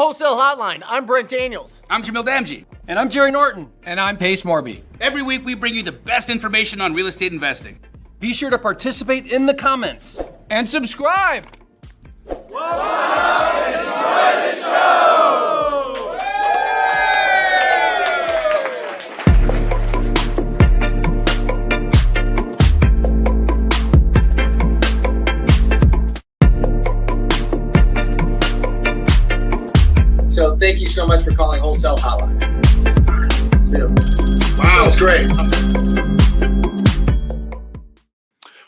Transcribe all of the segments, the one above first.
Wholesale Hotline. I'm Brent Daniels. I'm Jamil Damji. And I'm Jerry Norton. And I'm Morby. Every week we bring you the best information on real estate investing. Be sure to participate in the comments. And subscribe. Enjoy the show! So thank you so much for calling Wholesale Hotline. See you. Wow, that's great.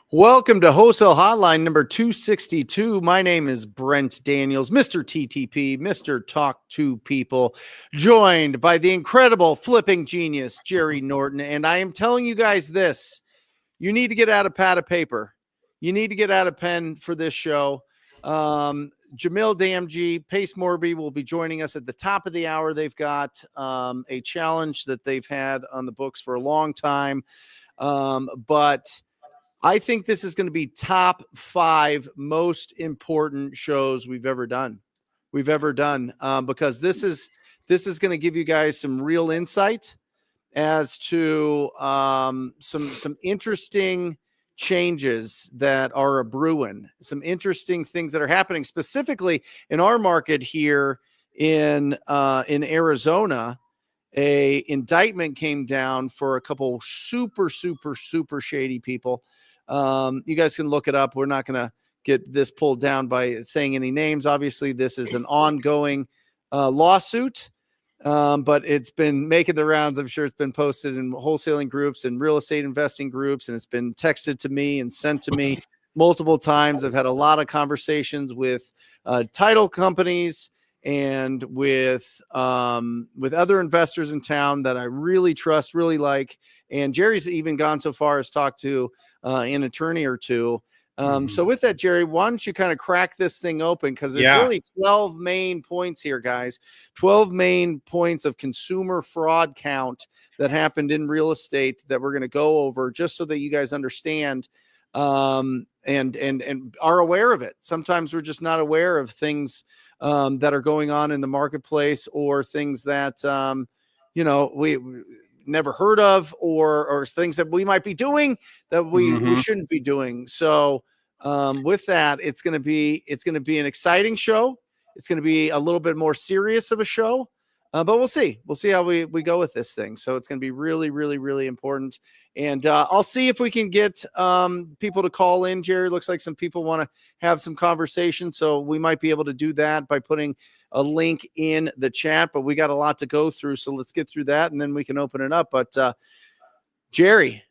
Welcome to Wholesale Hotline number 262. My name is Brent Daniels, Mr. TTP, Mr. Talk to People, joined by the incredible flipping genius, Jerry Norton. And I am telling you guys this, you need to get out a pad of paper. You need to get out a pen for this show. Jamil Damji, Morby will be joining us at the top of the hour. They've got a challenge that they've had on the books for a long time. But I think this is going to be top 5 most important shows we've ever done. Because this is going to give you guys some real insight as to some interesting changes that are brewing, some interesting things that are happening specifically in our market here in Arizona. A indictment came down for a couple super shady people. You guys can look it up. We're not going to get this pulled down by saying any names. Obviously, this is an ongoing lawsuit. But it's been making the rounds. I'm sure it's been posted in wholesaling groups and real estate investing groups, and it's been texted to me and sent to me multiple times. I've had a lot of conversations with title companies and with other investors in town that I really trust, really like. And Jerry's even gone so far as talked to an attorney or two. So with that, Jerry, why don't you kind of crack this thing open? Because there's really 12 main points here, guys. 12 main points of consumer fraud count that happened in real estate that we're going to go over just so that you guys understand and are aware of it. Sometimes we're just not aware of things that are going on in the marketplace, or things that, we never heard of, or things that we might be doing that we shouldn't be doing. So with that, it's going to be an exciting show. It's going to be a little bit more serious of a show, but we'll see how we go with this thing. So it's going to be really, really, really important. And I'll see if we can get people to call in. Jerry, looks like some people want to have some conversation, so we might be able to do that by putting a link in the chat, but we got a lot to go through. So let's get through that and then we can open it up. But Jerry,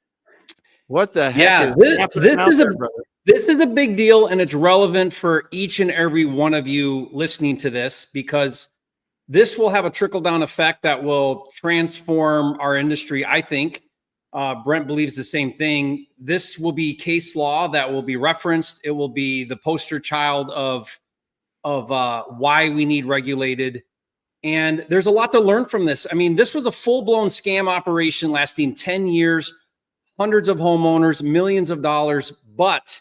what the heck is happening out there, brother? This is a big deal, and it's relevant for each and every one of you listening to this, because this will have a trickle-down effect that will transform our industry, I think. Brent believes the same thing. This will be case law that will be referenced. It will be the poster child of why we need regulated. And there's a lot to learn from this. I mean, this was a full-blown scam operation lasting 10 years, hundreds of homeowners, millions of dollars. But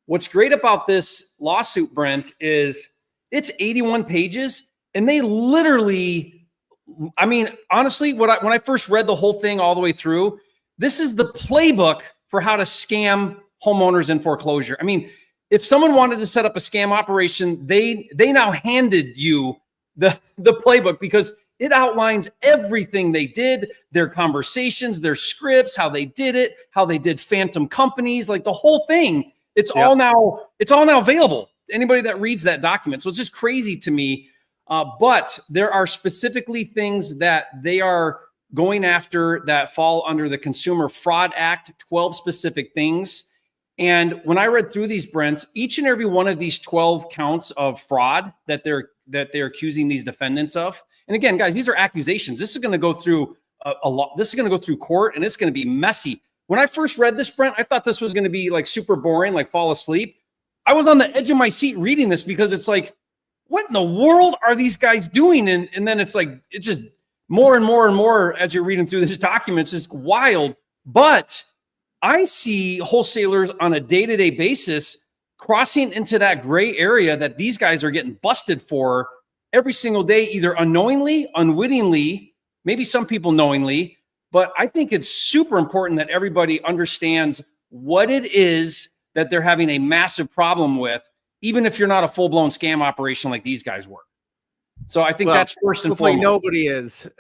what's great about this lawsuit, Brent, is it's 81 pages. And they literally, I mean, honestly, when I first read the whole thing all the way through, this is the playbook for how to scam homeowners in foreclosure. I mean, if someone wanted to set up a scam operation, they now handed you the playbook, because it outlines everything they did, their conversations, their scripts, how they did it, how they did phantom companies, like the whole thing. It's all now available to anybody that reads that document. So it's just crazy to me. But there are specifically things that they are going after that fall under the Consumer Fraud Act, 12 specific things. And when I read through these, Brent, each and every one of these 12 counts of fraud that they're accusing these defendants of. And again, guys, these are accusations. This is going to go through a lot. This is going to go through court, and it's going to be messy. When I first read this, Brent, I thought this was going to be like super boring, like fall asleep. I was on the edge of my seat reading this, because it's like, what in the world are these guys doing? And then it's like, it's just more and more and more as you're reading through this document. It's just wild. But I see wholesalers on a day-to-day basis crossing into that gray area that these guys are getting busted for every single day, either unknowingly, unwittingly, maybe some people knowingly. But I think it's super important that everybody understands what it is that they're having a massive problem with, even if you're not a full-blown scam operation like these guys were. So I think that's first and hopefully foremost. nobody is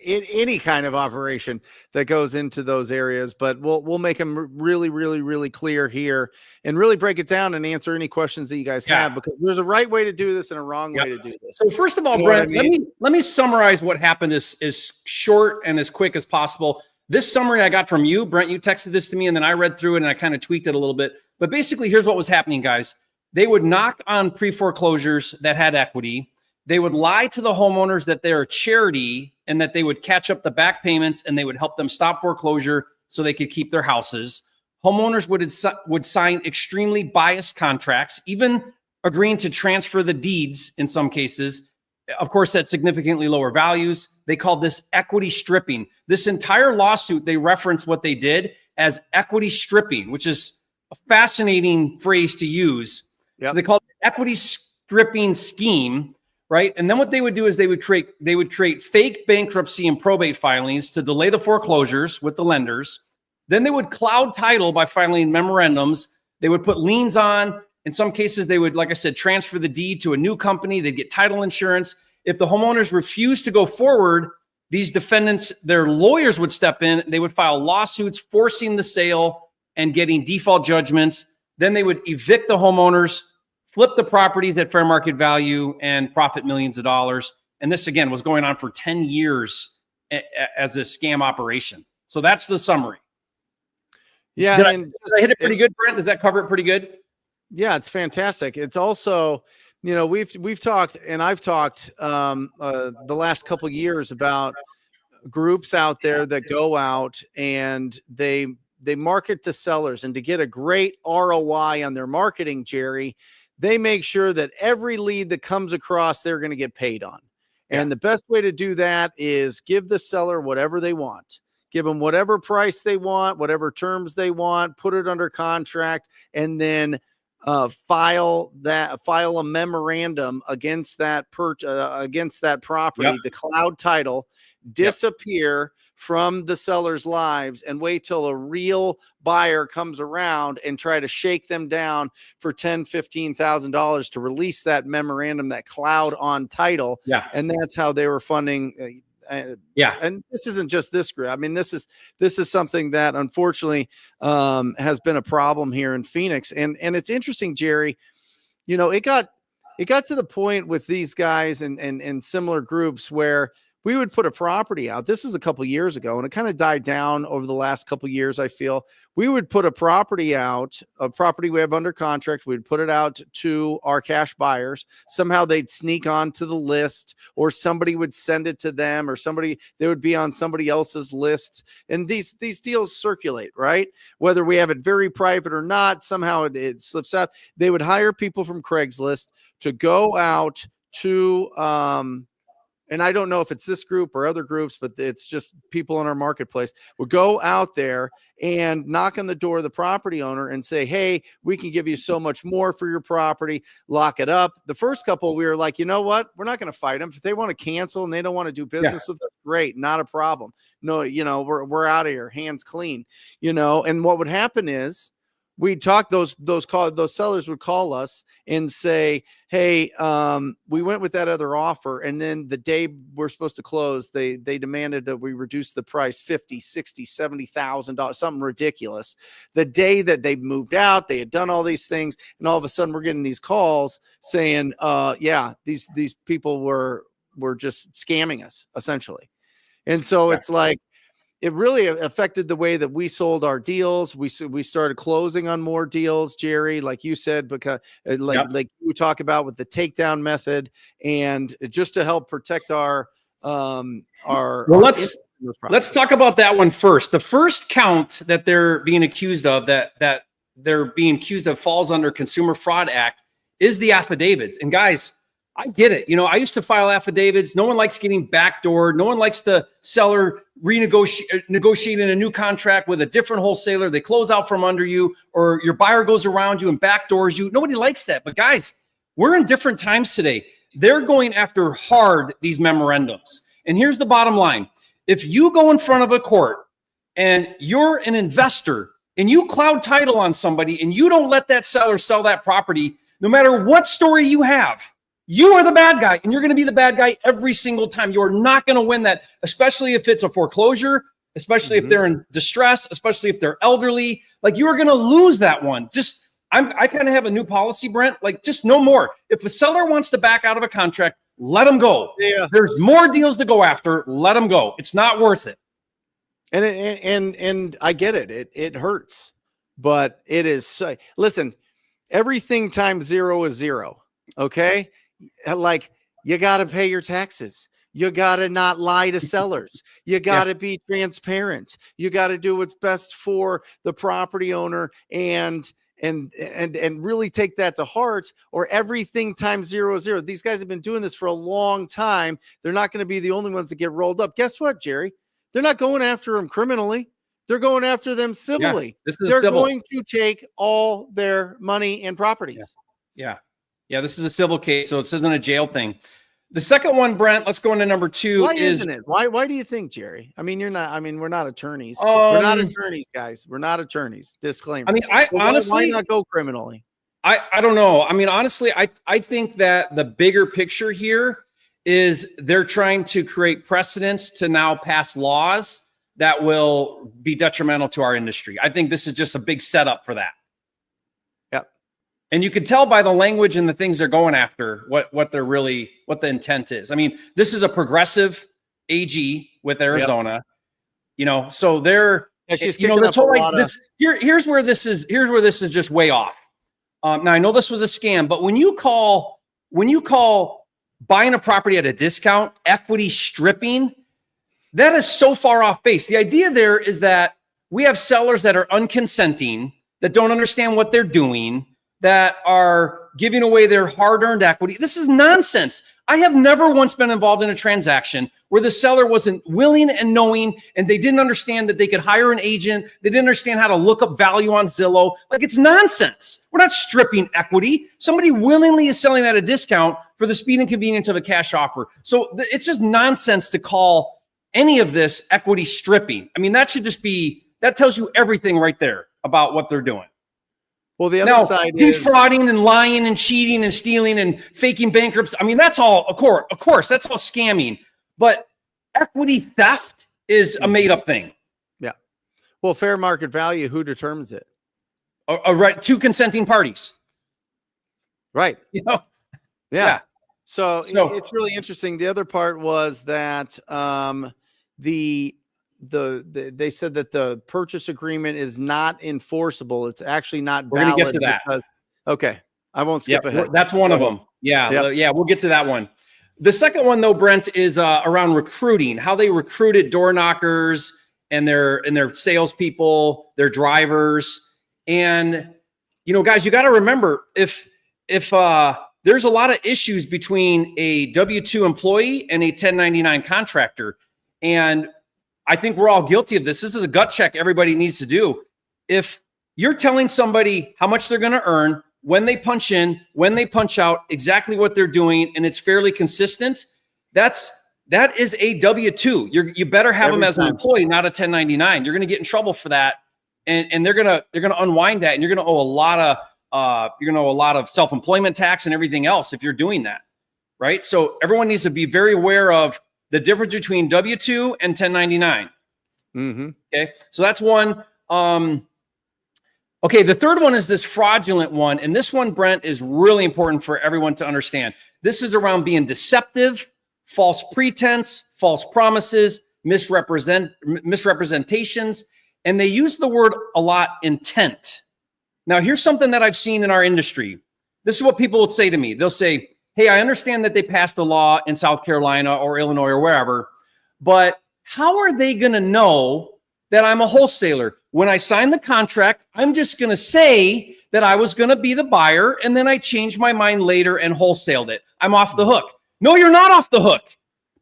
in any kind of operation that goes into those areas, but we'll make them really, really, really clear here and really break it down and answer any questions that you guys have, because there's a right way to do this and a wrong way to do this. So first of all, You know Brent, what I mean? let me summarize what happened as short and as quick as possible. This summary I got from you, Brent. You texted this to me, and then I read through it and I kind of tweaked it a little bit. But basically, here's what was happening, guys. They would knock on pre-foreclosures that had equity. They would lie to the homeowners that they're a charity and that they would catch up the back payments and they would help them stop foreclosure so they could keep their houses. Homeowners would sign extremely biased contracts, even agreeing to transfer the deeds in some cases, of course, at significantly lower values. They called this equity stripping. This entire lawsuit, they reference what they did as equity stripping, which is a fascinating phrase to use. Yep. So they called it equity stripping scheme. Right. And then what they would do is they would create fake bankruptcy and probate filings to delay the foreclosures with the lenders. Then they would cloud title by filing memorandums. They would put liens on. In some cases, they would, like I said, transfer the deed to a new company. They'd get title insurance. If the homeowners refused to go forward, these defendants, their lawyers would step in. They would file lawsuits forcing the sale and getting default judgments. Then they would evict the homeowners, flip the properties at fair market value, and profit millions of dollars. And this, again, was going on for 10 years as a scam operation. So that's the summary. Yeah. Did I hit it pretty good, Brent? Does that cover it pretty good? Yeah, it's fantastic. It's also, you know, we've talked, and I've talked the last couple of years about groups out there that go out and they market to sellers, and to get a great ROI on their marketing, Jerry, they make sure that every lead that comes across, they're going to get paid on. And the best way to do that is give the seller whatever they want. Give them whatever price they want, whatever terms they want, put it under contract, and then file a memorandum against that property to cloud title, disappear from the seller's lives, and wait till a real buyer comes around and try to shake them down for $10,000-$15,000 to release that memorandum, that cloud on title. Yeah. And that's how they were funding. And this isn't just this group. I mean, this is something that unfortunately has been a problem here in Phoenix. And it's interesting, Jerry, you know, it got to the point with these guys and similar groups where we would put a property out. This was a couple years ago, and it kind of died down over the last couple years. I feel we would put a property out, a property we have under contract. We'd put it out to our cash buyers. Somehow they'd sneak onto the list, or somebody would send it to them, or they would be on somebody else's list. And these deals circulate, right? Whether we have it very private or not, somehow it slips out. They would hire people from Craigslist to go out to, and I don't know if it's this group or other groups, but it's just people in our marketplace would go out there and knock on the door of the property owner and say, hey, we can give you so much more for your property, lock it up. The first couple, we were like, you know what? We're not going to fight them. If they want to cancel and they don't want to do business with us, great, not a problem. No, you know, we're out of here, hands clean, you know. And what would happen is, we'd talk, those sellers would call us and say, hey, we went with that other offer. And then the day we're supposed to close, they demanded that we reduce the price $50,000, $60,000, $70,000, something ridiculous. The day that they moved out, they had done all these things. And all of a sudden we're getting these calls saying, these people were just scamming us, essentially. And so it's like, it really affected the way that we sold our deals. We started closing on more deals, Jerry, like you said, because like you talk about with the takedown method, and just to help protect our. Let's talk about that one first. The first count that they're being accused of, that they're being accused of, falls under Consumer Fraud Act, is the affidavits. And guys, I get it. You know, I used to file affidavits. No one likes getting backdoored. No one likes the seller negotiating a new contract with a different wholesaler. They close out from under you, or your buyer goes around you and backdoors you. Nobody likes that. But guys, we're in different times today. they're going after hard these memorandums. And here's the bottom line. If you go in front of a court and you're an investor and you cloud title on somebody and you don't let that seller sell that property, no matter what story you have, you are the bad guy, and you're going to be the bad guy every single time. You are not going to win that, especially if it's a foreclosure, especially if they're in distress, especially if they're elderly. Like, you are going to lose that one. I kind of have a new policy, Brent. Like, just no more. If a seller wants to back out of a contract, let them go. Yeah. There's more deals to go after. Let them go. It's not worth it. And I get it. It hurts, but it is. Listen, everything times zero is zero. Okay. Like, you got to pay your taxes. You got to not lie to sellers. You got to be transparent. You got to do what's best for the property owner and really take that to heart, or everything times zero is zero. These guys have been doing this for a long time. They're not going to be the only ones that get rolled up. Guess what, Jerry? They're not going after them criminally. They're going after them civilly. They're going to take all their money and properties. Yeah, this is a civil case, so this isn't a jail thing. The second one, Brent, let's go into number 2. Why isn't it? Why do you think, Jerry? I mean, we're not attorneys. We're not attorneys, guys. We're not attorneys. Disclaimer. I mean, honestly, why not go criminally? I don't know. I mean, honestly, I think that the bigger picture here is they're trying to create precedents to now pass laws that will be detrimental to our industry. I think this is just a big setup for that. And you could tell by the language and the things they're going after what the intent is. I mean, this is a progressive AG with Arizona, so they're, this whole here's where this is just way off. Now I know this was a scam, but when you call buying a property at a discount equity stripping, that is so far off base. The idea there is that we have sellers that are unconsenting, that don't understand what they're doing, that are giving away their hard-earned equity. This is nonsense. I have never once been involved in a transaction where the seller wasn't willing and knowing, and they didn't understand that they could hire an agent. They didn't understand how to look up value on Zillow. Like, it's nonsense. We're not stripping equity. Somebody willingly is selling at a discount for the speed and convenience of a cash offer. So it's just nonsense to call any of this equity stripping. I mean, that tells you everything right there about what they're doing. Well, the other side is defrauding and lying and cheating and stealing and faking bankruptcy. I mean, that's all, of course, that's all scamming. But equity theft is a made-up thing. Yeah. Well, fair market value, who determines it? Right, 2 consenting parties. Right. Yeah. So it's really interesting. The other part was that they said that the purchase agreement is not enforceable. It's actually not valid. We're going to get to that. Okay. I won't skip ahead. That's one of them. Yeah. We'll get to that one. The second one, though, Brent, is around recruiting, how they recruited door knockers and their salespeople, their drivers. And, guys, you got to remember, if there's a lot of issues between a W-2 employee and a 1099 contractor, and I think we're all guilty of this. This is a gut check everybody needs to do. If you're telling somebody how much they're going to earn, when they punch in, when they punch out, exactly what they're doing, and it's fairly consistent, that is a W-2. You better have them as an employee, not a 1099. You're going to get in trouble for that, and they're going to unwind that, and you're going to owe a lot of self-employment tax and everything else if you're doing that, right? So everyone needs to be very aware of the difference between W-2 and 1099. Okay, so that's one. Okay, the third one is this fraudulent one. And this one, Brent, is really important for everyone to understand. This is around being deceptive, false pretense, false promises, misrepresentations. And they use the word a lot, intent. Now, here's something that I've seen in our industry. This is what people would say to me. They'll say, hey, I understand that they passed a law in South Carolina or Illinois or wherever, but how are they going to know that I'm a wholesaler? When I sign the contract, I'm just going to say that I was going to be the buyer, and then I changed my mind later and wholesaled it. I'm off the hook. No, you're not off the hook,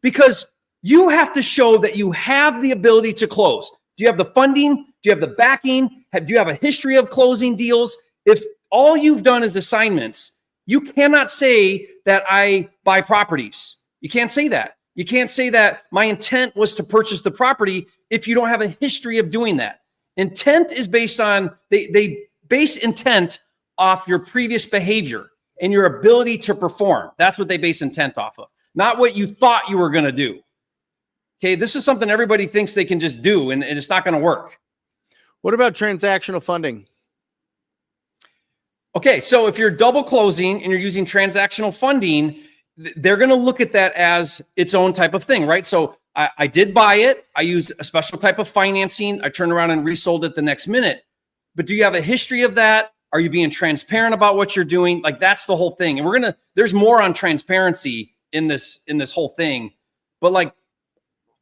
because you have to show that you have the ability to close. Do you have the funding? Do you have the backing? Do you have a history of closing deals? If all you've done is assignments, You cannot say that I buy properties. You can't say that. You can't say that my intent was to purchase the property if you don't have a history of doing that. Intent is based on, they base intent off your previous behavior and your ability to perform. That's what they base intent off of, not what you thought you were going to do. Okay, this is something everybody thinks they can just do, and it's not going to work. What about transactional funding? Okay, so if you're double closing and you're using transactional funding, they're going to look at that as its own type of thing, right? So I did buy it. I used a special type of financing. I turned around and resold it the next minute. But do you have a history of that? Are you being transparent about what you're doing? Like, that's the whole thing. And there's more on transparency in this whole thing. But like,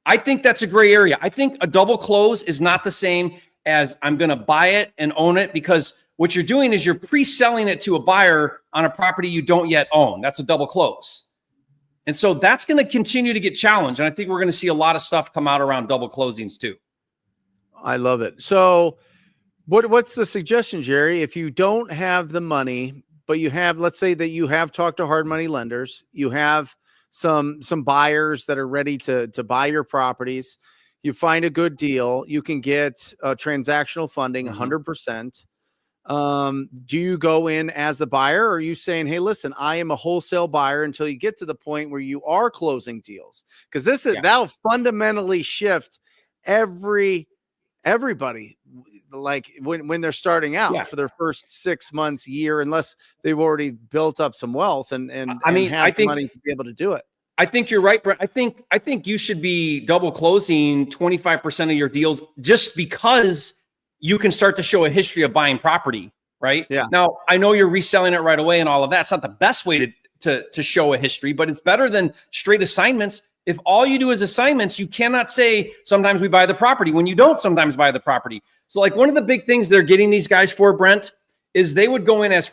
I think that's a gray area. I think a double close is not the same as I'm going to buy it and own it, because what you're doing is you're pre-selling it to a buyer on a property you don't yet own. That's a double close. And so that's going to continue to get challenged. And I think we're going to see a lot of stuff come out around double closings too. I love it. So what's the suggestion, Jerry? If you don't have the money, but you have, let's say that you have talked to hard money lenders, you have some buyers that are ready to buy your properties, you find a good deal, you can get transactional funding 100%. Do you go in as the buyer, or are you saying, hey, listen, I am a wholesale buyer until you get to the point where you are closing deals? Because that'll fundamentally shift everybody, like when they're starting out for their first 6 months, year, unless they've already built up some wealth and have the money to be able to do it. I think you're right, Brent. I think you should be double closing 25% of your deals, just because you can start to show a history of buying property, right? Yeah. Now, I know you're reselling it right away and all of that. It's not the best way to show a history, but it's better than straight assignments. If all you do is assignments, you cannot say sometimes we buy the property when you don't sometimes buy the property. So like, one of the big things they're getting these guys for, Brent, is they would go in as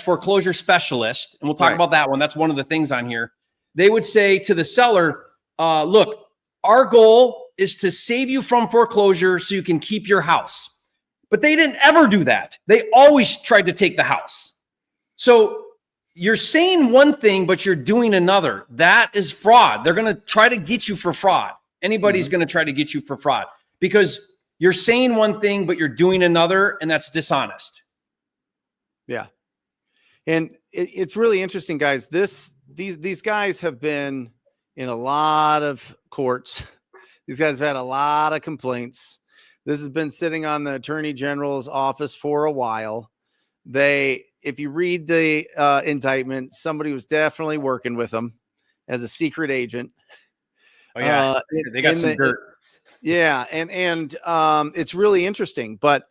foreclosure specialist, and we'll talk about that one. That's one of the things on here. They would say to the seller, look, our goal is to save you from foreclosure so you can keep your house. But they didn't ever do that. They always tried to take the house. So you're saying one thing, but you're doing another. That is fraud. They're going to try to get you for fraud. Anybody's going to try to get you for fraud, because you're saying one thing, but you're doing another, and that's dishonest. Yeah. And it's really interesting, guys. These guys have been in a lot of courts. These guys have had a lot of complaints. This has been sitting on the Attorney General's office for a while. If you read the indictment, somebody was definitely working with them as a secret agent. Oh yeah, they got some dirt. Yeah, and it's really interesting. But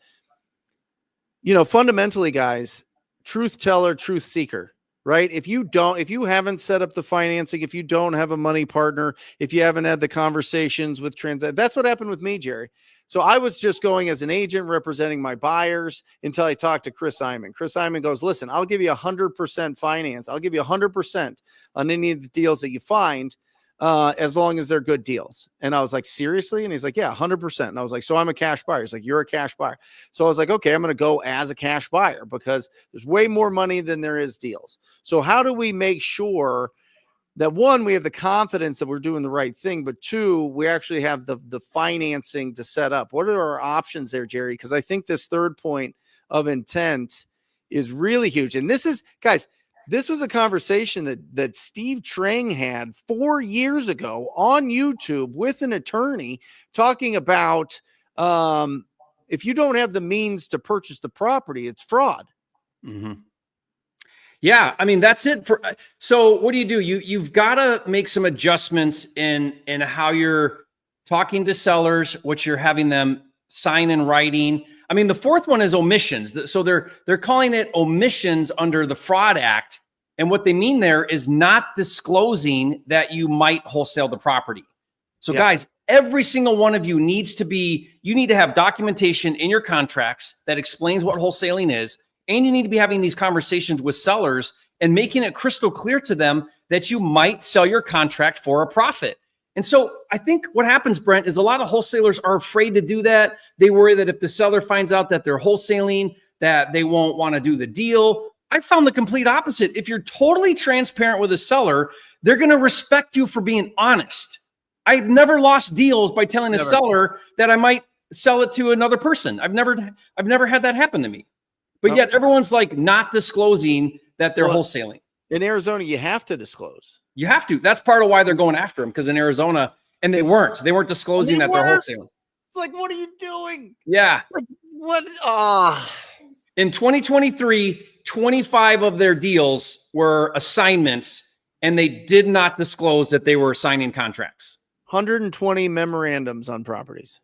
fundamentally, guys, truth teller, truth seeker. Right? If you haven't set up the financing, if you don't have a money partner, if you haven't had the conversations with that's what happened with me, Jerry. So I was just going as an agent representing my buyers until I talked to Chris Iman. Chris Iman goes, listen, I'll give you 100% finance. I'll give you 100% on any of the deals that you find, as long as they're good deals. And I was like, seriously? And he's like, yeah, 100%. And I was like, so I'm a cash buyer. He's like, you're a cash buyer. So I was like, okay, I'm going to go as a cash buyer because there's way more money than there is deals. So how do we make sure that, one, we have the confidence that we're doing the right thing, but two, we actually have the financing to set up? What are our options there, Jerry? Because I think this third point of intent is really huge. And this is, guys, this was a conversation that Steve Trang had 4 years ago on YouTube with an attorney talking about if you don't have the means to purchase the property, it's fraud. Mm-hmm. Yeah, I mean, that's it for. So what do? You've got to make some adjustments in how you're talking to sellers, what you're having them sign in writing. I mean, the fourth one is omissions. So they're calling it omissions under the Fraud Act. And what they mean there is not disclosing that you might wholesale the property. So guys, every single one of you need to have documentation in your contracts that explains what wholesaling is. And you need to be having these conversations with sellers and making it crystal clear to them that you might sell your contract for a profit. And so I think what happens, Brent, is a lot of wholesalers are afraid to do that. They worry that if the seller finds out that they're wholesaling, that they won't want to do the deal. I found the complete opposite. If you're totally transparent with a seller, they're going to respect you for being honest. I've never lost deals by telling a seller that I might sell it to another person. I've never had that happen to me. But yet everyone's like not disclosing that they're wholesaling. In Arizona, you have to disclose. You have to. That's part of why they're going after them, because in Arizona, and they weren't disclosing that they're wholesaling. It's like, what are you doing? Yeah. Like, what? In 2023, 25 of their deals were assignments, and they did not disclose that they were signing contracts. 120 memorandums on properties.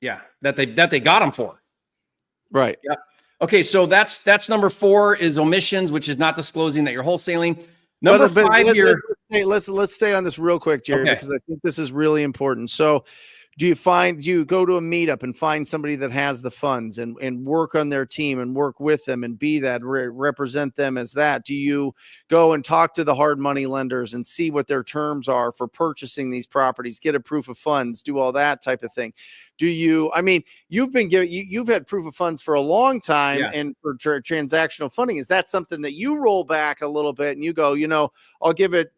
Yeah, that they got them for. Right. Yeah. Okay, so that's number 4 is omissions, which is not disclosing that you're wholesaling. Number 5 here. Let's stay on this real quick, Jerry, because I think this is really important. So do you go to a meetup and find somebody that has the funds and work on their team and work with them and be that, represent them as that? Do you go and talk to the hard money lenders and see what their terms are for purchasing these properties, get a proof of funds, do all that type of thing? You've had proof of funds for a long time, and for transactional funding, is that something that you roll back a little bit and you go, I'll give it,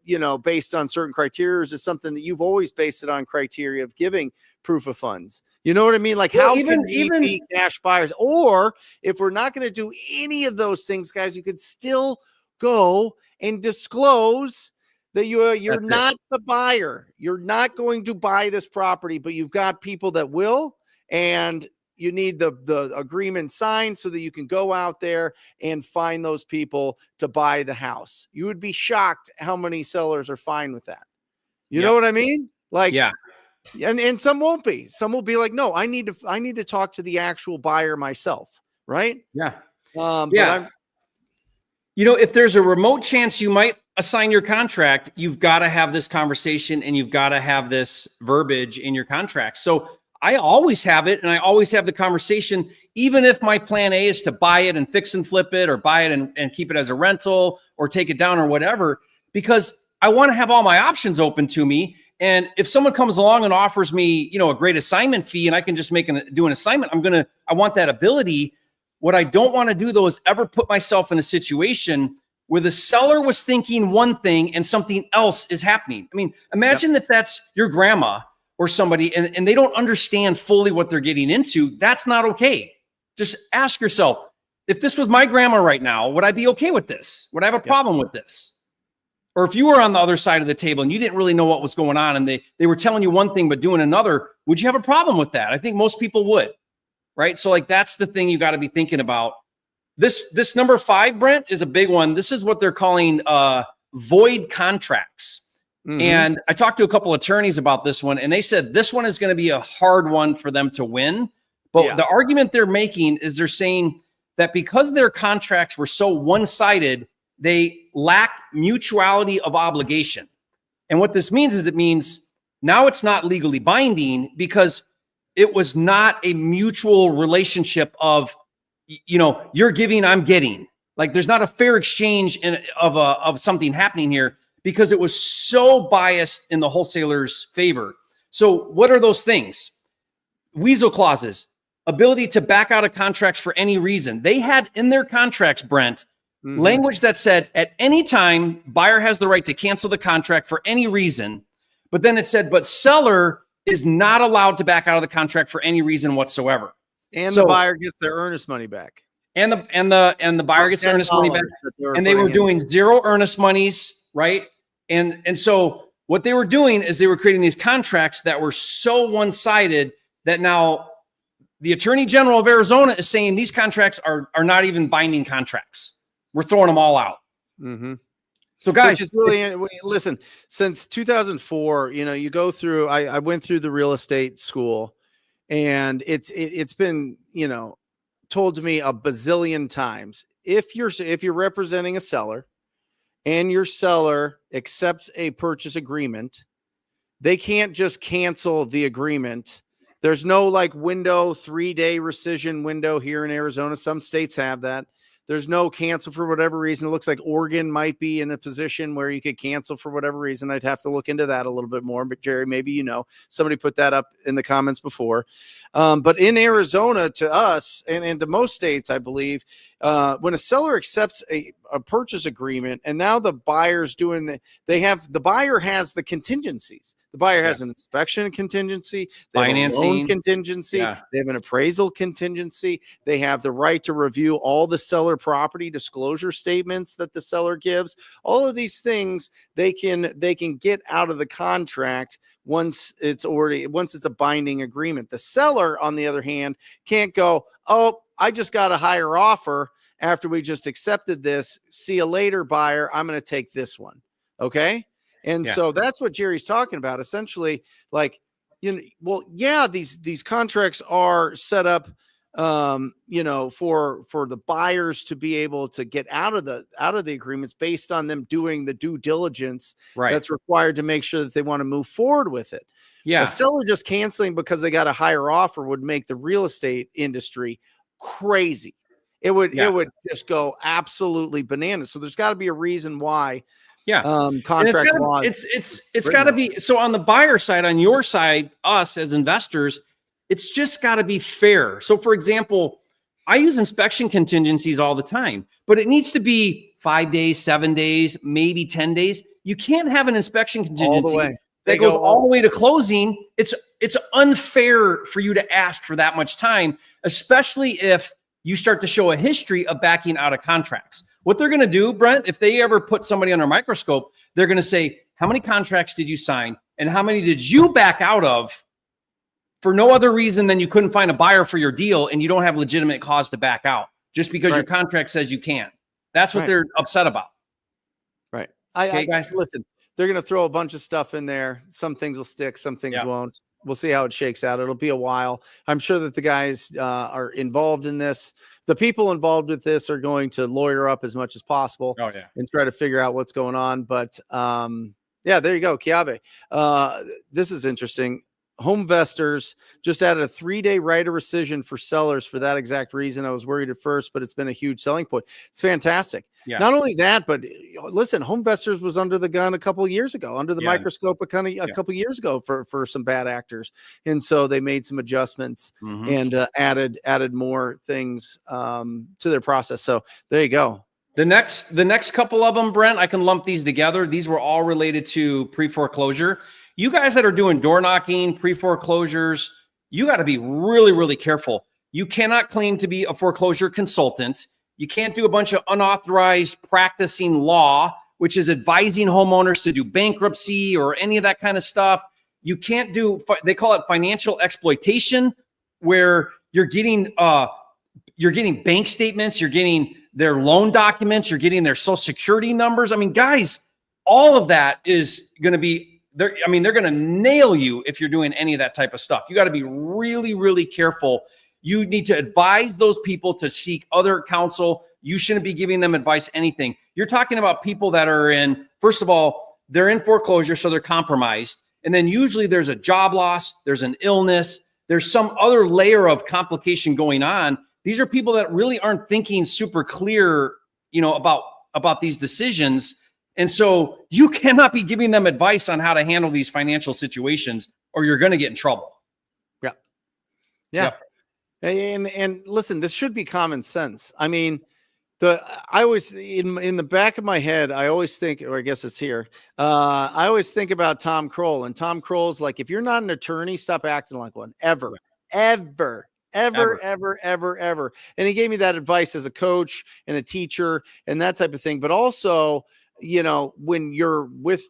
based on certain criteria? Is something that you've always based it on criteria of giving proof of funds? You know what I mean? Like, how can we be cash buyers? Or if we're not going to do any of those things, guys, you could still go and disclose that you're not the buyer. You're not going to buy this property, but you've got people that will, and you need the agreement signed so that you can go out there and find those people to buy the house. You would be shocked how many sellers are fine with that. You know what I mean? Like, and some won't be. Some will be like, no, I need to talk to the actual buyer myself. Right. Yeah. But if there's a remote chance you might assign your contract, you've got to have this conversation and you've got to have this verbiage in your contract. So I always have it, and I always have the conversation, even if my plan A is to buy it and fix and flip it, or buy it and keep it as a rental, or take it down or whatever, because I want to have all my options open to me. And if someone comes along and offers me, a great assignment fee, and I can just do an assignment, I want that ability. What I don't want to do, though, is ever put myself in a situation where the seller was thinking one thing and something else is happening. I mean, imagine if that's your grandma or somebody, and they don't understand fully what they're getting into. That's not okay. Just ask yourself, if this was my grandma right now, would I be okay with this? Would I have a problem with this? Or if you were on the other side of the table and you didn't really know what was going on, and they were telling you one thing but doing another, would you have a problem with that? I think most people would. Right. So that's the thing you got to be thinking about. This number 5, Brent, is a big one. This is what they're calling void contracts. Mm-hmm. And I talked to a couple attorneys about this one, and they said this one is going to be a hard one for them to win. But the argument they're making is they're saying that because their contracts were so one-sided, they lacked mutuality of obligation. And what this means is now it's not legally binding because it was not a mutual relationship of, you're giving, I'm getting. Like, there's not a fair exchange of something happening here because it was so biased in the wholesaler's favor. So what are those things? Weasel clauses, ability to back out of contracts for any reason. They had in their contracts, Brent, language that said at any time, buyer has the right to cancel the contract for any reason. But then it said, but seller is not allowed to back out of the contract for any reason whatsoever. And the buyer gets their earnest money back. And the buyer gets their earnest money back. And they were doing 0 earnest monies, right? And so what they were doing is they were creating these contracts that were so one-sided that now the Attorney General of Arizona is saying these contracts are not even binding contracts. We're throwing them all out. Mm-hmm. So guys, listen, since 2004, you go through, I went through the real estate school, and it's been, told to me a bazillion times. If you're representing a seller and your seller accepts a purchase agreement, they can't just cancel the agreement. There's no 3-day rescission window here in Arizona. Some states have that. There's no cancel for whatever reason. It looks like Oregon might be in a position where you could cancel for whatever reason. I'd have to look into that a little bit more. But Jerry, maybe somebody put that up in the comments before. But in Arizona, to us and to most states, I believe, when a seller accepts a purchase agreement, and now the buyer's doing the buyer has the contingencies. The buyer has an inspection contingency, financing, a loan contingency, they have an appraisal contingency, they have the right to review all the seller property disclosure statements that the seller gives. All of these things they can get out of the contract once it's a binding agreement. The seller, on the other hand, can't go, oh, I just got a higher offer after we just accepted this. See you later, buyer. I'm going to take this one. Okay. And so that's what Jerry's talking about. Essentially, like, these contracts are set up, for the buyers to be able to get out of the agreements based on them doing the due diligence that's required to make sure that they want to move forward with it. Yeah. A seller just canceling because they got a higher offer would make the real estate industry crazy. It would just go absolutely bananas. So there's got to be a reason why. Contract law. It's got to be. So on the buyer side, on your side, us as investors, it's just got to be fair. So for example, I use inspection contingencies all the time, but it needs to be 5 days, 7 days, maybe 10 days. You can't have an inspection contingency that goes all the way to closing. It's unfair for you to ask for that much time, especially if you start to show a history of backing out of contracts. What they're going to do, Brent, if they ever put somebody under a microscope, they're going to say, how many contracts did you sign and how many did you back out of for no other reason than you couldn't find a buyer for your deal and you don't have legitimate cause to back out just because your contract says you can't. That's what they're upset about. Right. Guys, listen, they're going to throw a bunch of stuff in there. Some things will stick, some things won't. We'll see how it shakes out. It'll be a while. I'm sure that the guys are involved in this. The people involved with this are going to lawyer up as much as possible and try to figure out what's going on. But there you go. Kiabe. This is interesting. Home investors just added a 3-day right of rescission for sellers for that exact reason. I was worried at first, but it's been a huge selling point. It's fantastic. Yeah. Not only that, but listen, Home Investors was under the gun a couple of years ago, under the microscope a couple of years ago for some bad actors. And so they made some adjustments and added more things to their process. So there you go. The next couple of them, Brent, I can lump these together. These were all related to pre-foreclosure. You guys that are doing door knocking, pre-foreclosures, you got to be really, really careful. You cannot claim to be a foreclosure consultant. You can't do a bunch of unauthorized practicing law, which is advising homeowners to do bankruptcy or any of that kind of stuff. You can't do, they call it financial exploitation, where you're getting bank statements, you're getting their loan documents, you're getting their social security numbers. I mean, guys, all of that is going to be, they're going to nail you if you're doing any of that type of stuff. You got to be really, really careful. You need to advise those people to seek other counsel. You shouldn't be giving them advice, anything. You're talking about people that are in, first of all, they're in foreclosure, so they're compromised. And then usually there's a job loss, there's an illness, there's some other layer of complication going on. These are people that really aren't thinking super clear, about these decisions. And so you cannot be giving them advice on how to handle these financial situations, or you're going to get in trouble. Yeah. And listen, this should be common sense. I mean, I always, in the back of my head, I always think, or I guess it's here. I always think about Tom Kroll, and Tom Kroll's like, if you're not an attorney, stop acting like one. Ever. And he gave me that advice as a coach and a teacher and that type of thing. But also, when you're with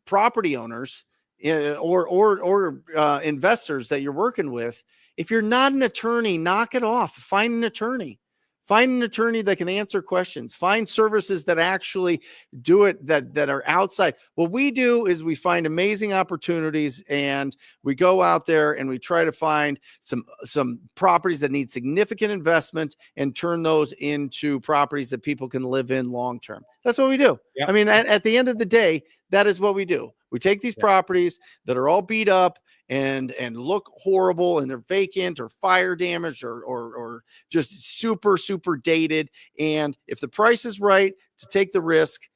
property owners or investors that you're working with, if you're not an attorney, knock it off. Find an attorney. Find an attorney that can answer questions. Find services that actually do it, that are outside. What we do is we find amazing opportunities, and we go out there and we try to find some properties that need significant investment and turn those into properties that people can live in long term. That's what we do. Yep. I mean, at the end of the day, that is what we do. We take these properties that are all beat up and look horrible, and they're vacant or fire damaged or just super, super dated. And if the price is right to take the risk,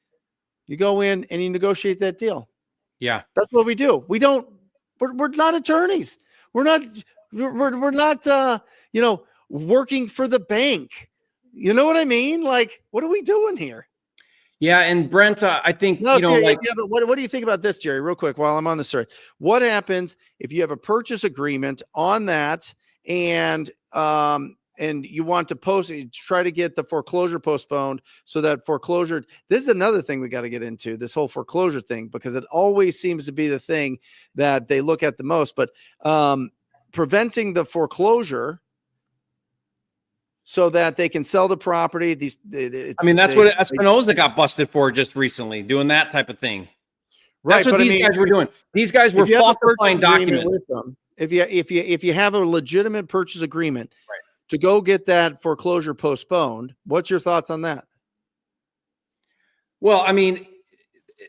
you go in and you negotiate that deal. Yeah. That's what we do. We're not attorneys. We're not working for the bank. You know what I mean? Like, what are we doing here? Yeah. And Brent, I think, But what do you think about this, Jerry, real quick, while I'm on the story? What happens if you have a purchase agreement on that and you want to try to get the foreclosure postponed so that foreclosure, this is another thing we got to get into, this whole foreclosure thing, because it always seems to be the thing that they look at the most, but preventing the foreclosure so that they can sell the property. That's what Espinoza got busted for just recently, doing that type of thing. Right, that's what these guys were doing. These guys were falsifying documents with them. If you have a legitimate purchase agreement to go get that foreclosure postponed, what's your thoughts on that? Well, I mean,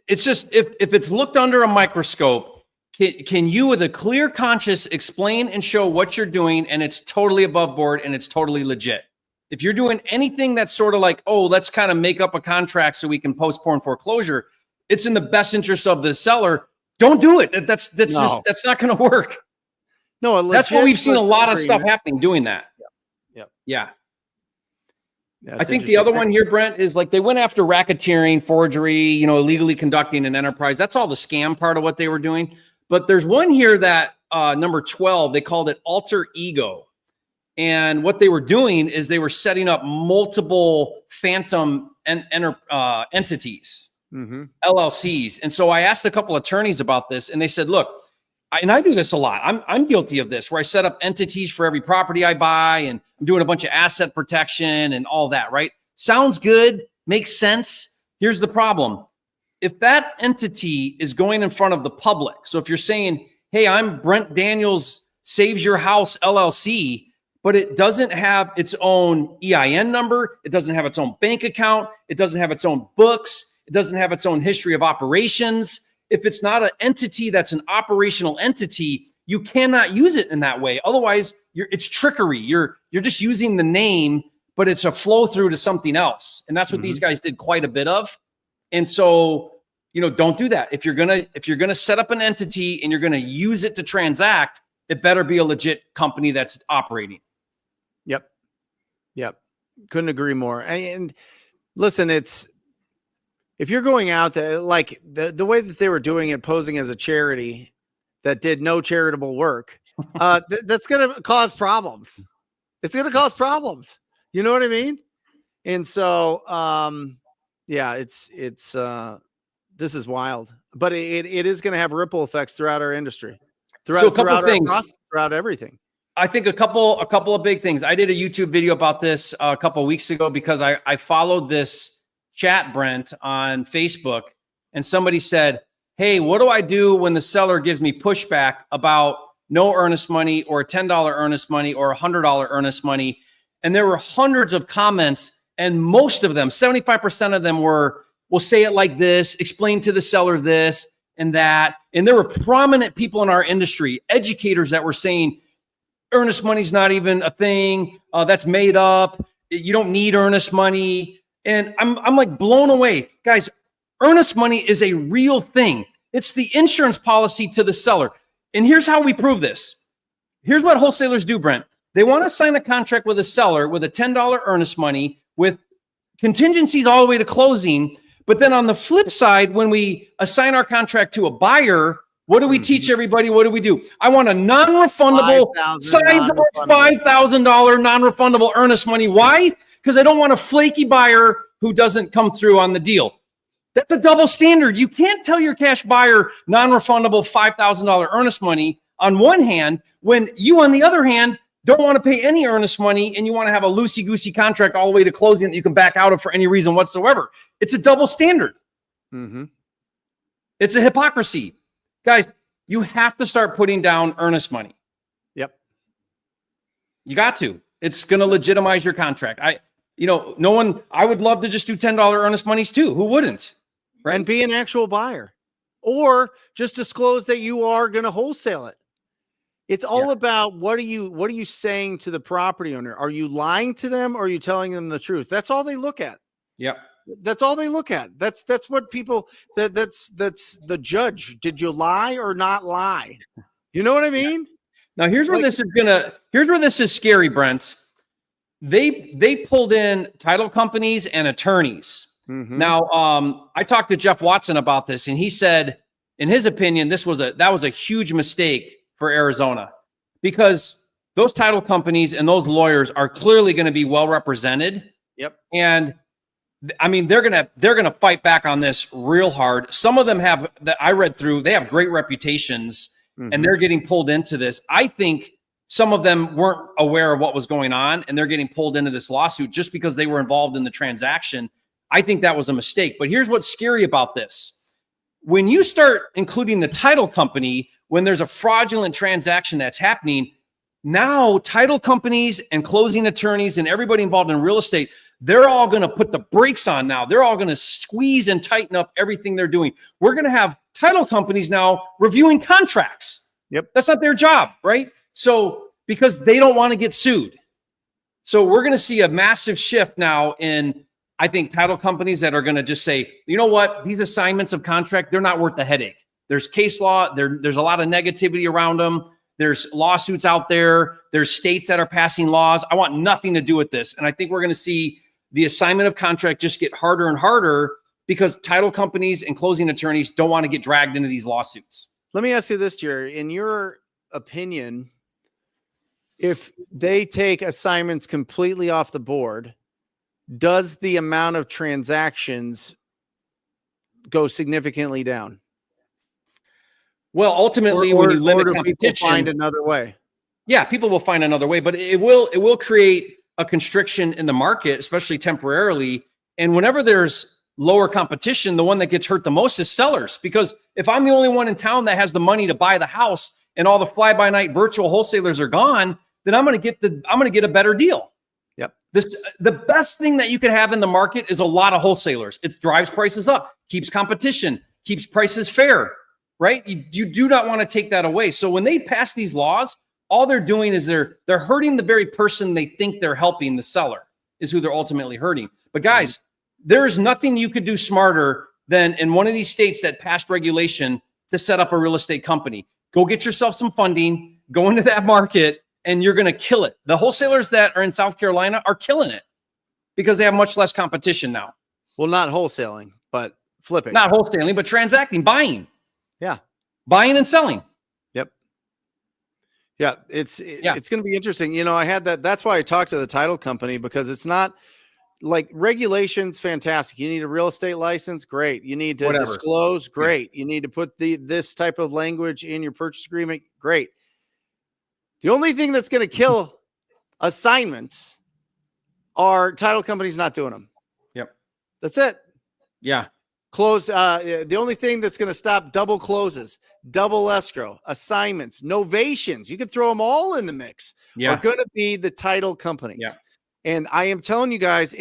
it's just if it's looked under a microscope, can you with a clear conscience explain and show what you're doing, and it's totally above board and it's totally legit? If you're doing anything that's sort of like, oh, let's kind of make up a contract so we can postpone foreclosure, it's in the best interest of the seller. Don't do it. That's not going to work. No, that's what we've seen a lot of stuff happening doing that. Yeah. I think the other one here, Brent, is like they went after racketeering, forgery, illegally conducting an enterprise. That's all the scam part of what they were doing. But there's one here that number 12, they called it alter ego. And what they were doing is they were setting up multiple phantom entities, LLCs. And so I asked a couple attorneys about this, and they said, look, I do this a lot. I'm guilty of this, where I set up entities for every property I buy, and I'm doing a bunch of asset protection and all that, right? Sounds good, makes sense. Here's the problem. If that entity is going in front of the public, so if you're saying, hey, I'm Brent Daniels Saves Your House LLC, but it doesn't have its own EIN number, it doesn't have its own bank account, it doesn't have its own books, it doesn't have its own history of operations. If it's not an entity that's an operational entity, you cannot use it in that way. Otherwise, it's trickery. You're just using the name, but it's a flow through to something else. And that's what these guys did quite a bit of. And so, don't do that. If you're gonna set up an entity and you're gonna use it to transact, it better be a legit company that's operating. Yep. Couldn't agree more. And listen, if you're going out there, like the way that they were doing it, posing as a charity that did no charitable work, that's going to cause problems. It's going to cause problems. You know what I mean? And so, this is wild, but it is going to have ripple effects throughout our industry, throughout everything. I think a couple of big things. I did a YouTube video about this a couple of weeks ago because I followed this chat, Brent, on Facebook, and somebody said, hey, what do I do when the seller gives me pushback about no earnest money or $10 earnest money or $100 earnest money? And there were hundreds of comments, and most of them, 75% of them were, we'll say it like this, explain to the seller this and that. And there were prominent people in our industry, educators, that were saying, earnest money's not even a thing. That's made up. You don't need earnest money. And I'm like blown away. Guys, earnest money is a real thing. It's the insurance policy to the seller. And here's how we prove this. Here's what wholesalers do, Brent. They want to sign a contract with a seller with a $10 earnest money with contingencies all the way to closing. But then on the flip side, when we assign our contract to a buyer, what do we teach everybody? What do we do? I want a non-refundable, size of $5,000 non-refundable earnest money. Why? Because I don't want a flaky buyer who doesn't come through on the deal. That's a double standard. You can't tell your cash buyer non-refundable $5,000 earnest money on one hand, when you, on the other hand, don't want to pay any earnest money and you want to have a loosey-goosey contract all the way to closing that you can back out of for any reason whatsoever. It's a double standard. It's a hypocrisy. Guys, you have to start putting down earnest money. Yep. You got to. It's going to legitimize your contract. I would love to just do $10 earnest monies too. Who wouldn't? Right? And be an actual buyer. or just disclose that you are going to wholesale it. It's all about what are you saying to the property owner? Are you lying to them or are you telling them the truth? That's all they look at. Yep. That's all they look at. That's what people that's the judge. Did you lie or not lie? You know what I mean? Now here's where here's where this is scary, Brent. They pulled in title companies and attorneys. Now, I talked to Jeff Watson about this, and he said, in his opinion, that was a huge mistake for Arizona, because those title companies and those lawyers are clearly going to be well represented. Yep. And I mean, they're gonna fight back on this real hard. Some of them have, that I read through, they have great reputations, and they're getting pulled into this. I think some of them weren't aware of what was going on, and they're getting pulled into this lawsuit just because they were involved in the transaction. I think that was a mistake. But here's what's scary about this. When you start including the title company, when there's a fraudulent transaction that's happening, now title companies and closing attorneys and everybody involved in real estate, they're all going to put the brakes on now. They're all going to squeeze and tighten up everything they're doing. We're going to have title companies now reviewing contracts. Yep. That's not their job, right? So, because they don't want to get sued. So we're going to see a massive shift now in, I think, title companies that are going to just say, you know what, these assignments of contract, they're not worth the headache. There's case law. There's a lot of negativity around them. There's lawsuits out there. There's states that are passing laws. I want nothing to do with this. And I think we're going to see the assignment of contract just get harder and harder because title companies and closing attorneys don't want to get dragged into these lawsuits. Let me ask you this, Jerry. In your opinion, if they take assignments completely off the board, does the amount of transactions go significantly down? Well, ultimately, when you limit competition, competition, find another way. Yeah, people will find another way, but it will create a constriction in the market, especially temporarily. And whenever there's lower competition, the one that gets hurt the most is sellers. Because if I'm the only one in town that has the money to buy the house and all the fly-by-night virtual wholesalers are gone, then I'm going to get a better deal. Yep. The best thing that you can have in the market is a lot of wholesalers. It drives prices up, keeps competition, keeps prices fair, right? You do not want to take that away. So when they pass these laws, all they're doing is they're hurting the very person they think they're helping. The seller is who they're ultimately hurting. But guys, there is nothing you could do smarter than in one of these states that passed regulation to set up a real estate company. Go get yourself some funding, go into that market, and you're going to kill it. The wholesalers that are in South Carolina are killing it because they have much less competition now. Well, not wholesaling, but flipping. Not wholesaling, but transacting, buying. Yeah. Buying and selling. Yep. Yeah. It's going to be interesting. You know, I had that. That's why I talked to the title company, because it's not like regulations. Fantastic. You need a real estate license. Great. You need to disclose. Great. You need to put this type of language in your purchase agreement. Great. The only thing that's going to kill assignments are title companies not doing them. Yep. That's it. Yeah. Close. The only thing that's going to stop double closes, double escrow, assignments, novations, you can throw them all in the mix. Yeah. Are going to be the title companies. Yeah. And I am telling you guys,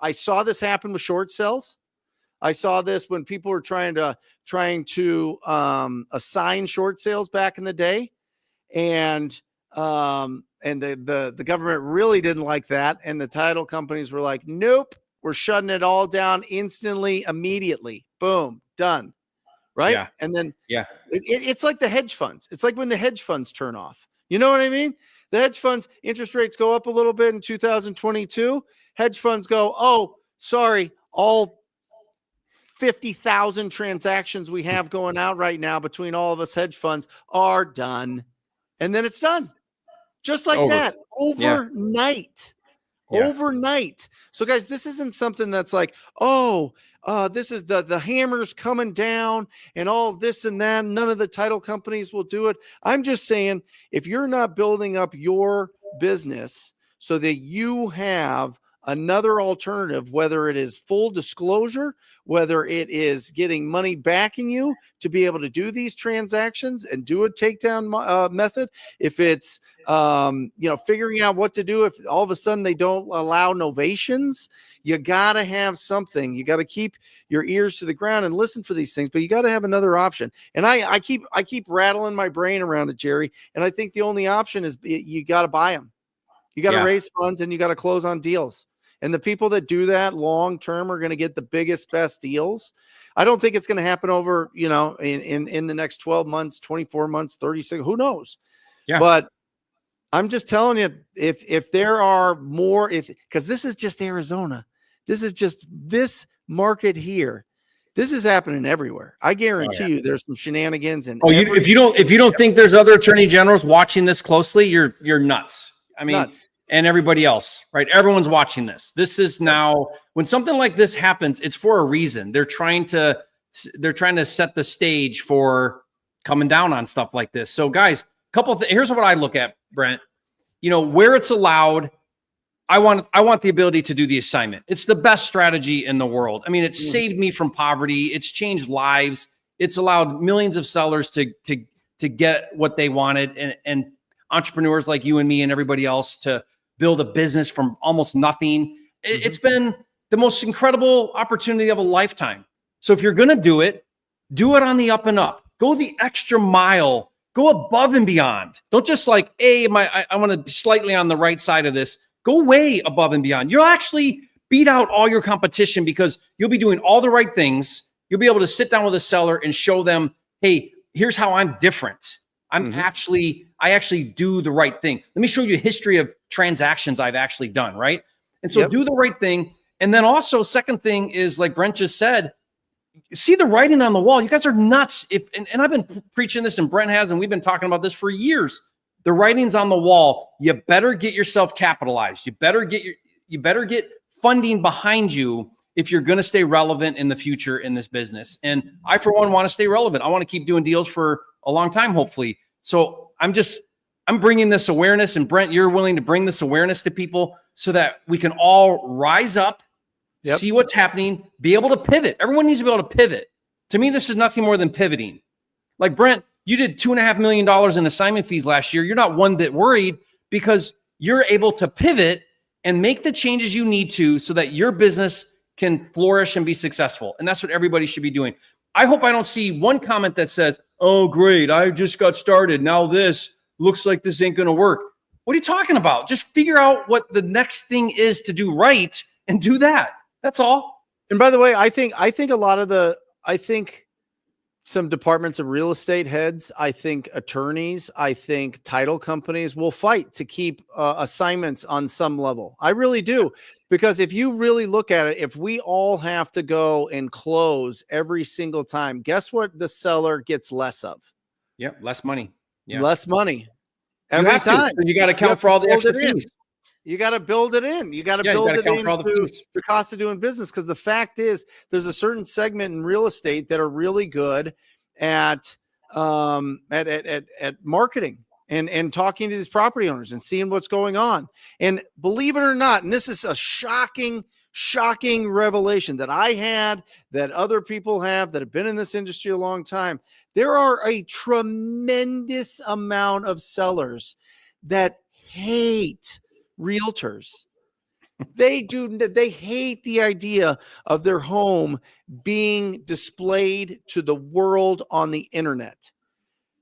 I saw this happen with short sales. I saw this when people were trying to assign short sales back in the day. And the government really didn't like that. And the title companies were like, nope, we're shutting it all down instantly, immediately. Boom, done. Right. Yeah. And then it's like the hedge funds. It's like when the hedge funds turn off. You know what I mean? The hedge funds, interest rates go up a little bit in 2022. Hedge funds go, oh, sorry, all 50,000 transactions we have going out right now between all of us hedge funds are done. And then it's done. Just like that. Overnight. Yeah. Overnight. So guys, this isn't something that's like, this is the hammer's coming down and all this and that. None of the title companies will do it. I'm just saying, if you're not building up your business so that you have another alternative, whether it is full disclosure, whether it is getting money backing you to be able to do these transactions and do a takedown method. If it's, figuring out what to do if all of a sudden they don't allow novations, you got to have something. You got to keep your ears to the ground and listen for these things, but you got to have another option. And I keep rattling my brain around it, Jerry. And I think the only option is you got to buy them. You got to raise funds and you got to close on deals. And the people that do that long term are going to get the biggest, best deals. I don't think it's going to happen over, in the next 12 months, 24 months, 36, who knows? Yeah. But I'm just telling you, if there are more, because this is just Arizona, this is just this market here. This is happening everywhere. I guarantee you there's some shenanigans. And if you don't think there's other attorney generals watching this closely, you're nuts. I mean, nuts. And everybody else, right? Everyone's watching this. This is now, when something like this happens, it's for a reason. They're trying to set the stage for coming down on stuff like this. So guys, here's what I look at, Brent. Where it's allowed, I want the ability to do the assignment. It's the best strategy in the world. I mean, it's saved me from poverty. It's changed lives. It's allowed millions of sellers to get what they wanted, and entrepreneurs like you and me and everybody else to build a business from almost nothing. It's been the most incredible opportunity of a lifetime. So if you're going to do it on the up and up. Go the extra mile. Go above and beyond. Don't just like, hey, I want to be slightly on the right side of this. Go way above and beyond. You'll actually beat out all your competition because you'll be doing all the right things. You'll be able to sit down with a seller and show them, hey, here's how I'm different. I actually do the right thing. Let me show you a history of transactions I've actually done, right? And so do the right thing. And then also, second thing is, like Brent just said, see the writing on the wall. You guys are nuts. And I've been preaching this, and Brent has, and we've been talking about this for years. The writing's on the wall. You better get yourself capitalized. You better get funding behind you if you're going to stay relevant in the future in this business. And I, for one, want to stay relevant. I want to keep doing deals for a long time, hopefully. So I'm bringing this awareness, and Brent, you're willing to bring this awareness to people so that we can all rise up, see what's happening, be able to pivot. Everyone needs to be able to pivot. To me, this is nothing more than pivoting. Like Brent, you did $2.5 million in assignment fees last year. You're not one bit worried because you're able to pivot and make the changes you need to so that your business can flourish and be successful. And that's what everybody should be doing. I hope I don't see one comment that says, oh, great, I just got started. Now this looks like this ain't going to work. What are you talking about? Just figure out what the next thing is to do right and do that. That's all. And by the way, I think some departments of real estate heads, I think attorneys, I think title companies will fight to keep assignments on some level. I really do. Because if you really look at it, if we all have to go and close every single time, guess what the seller gets less of? Yep, less money. Yeah. Less money every time. You got to account for all the extra fees. You got to build it in. You got to build it into the cost of doing business. Because the fact is, there's a certain segment in real estate that are really good at marketing and talking to these property owners and seeing what's going on. And believe it or not, and this is a shocking revelation that I had, that other people have that have been in this industry a long time. There are a tremendous amount of sellers that hate realtors. They hate the idea of their home being displayed to the world on the internet.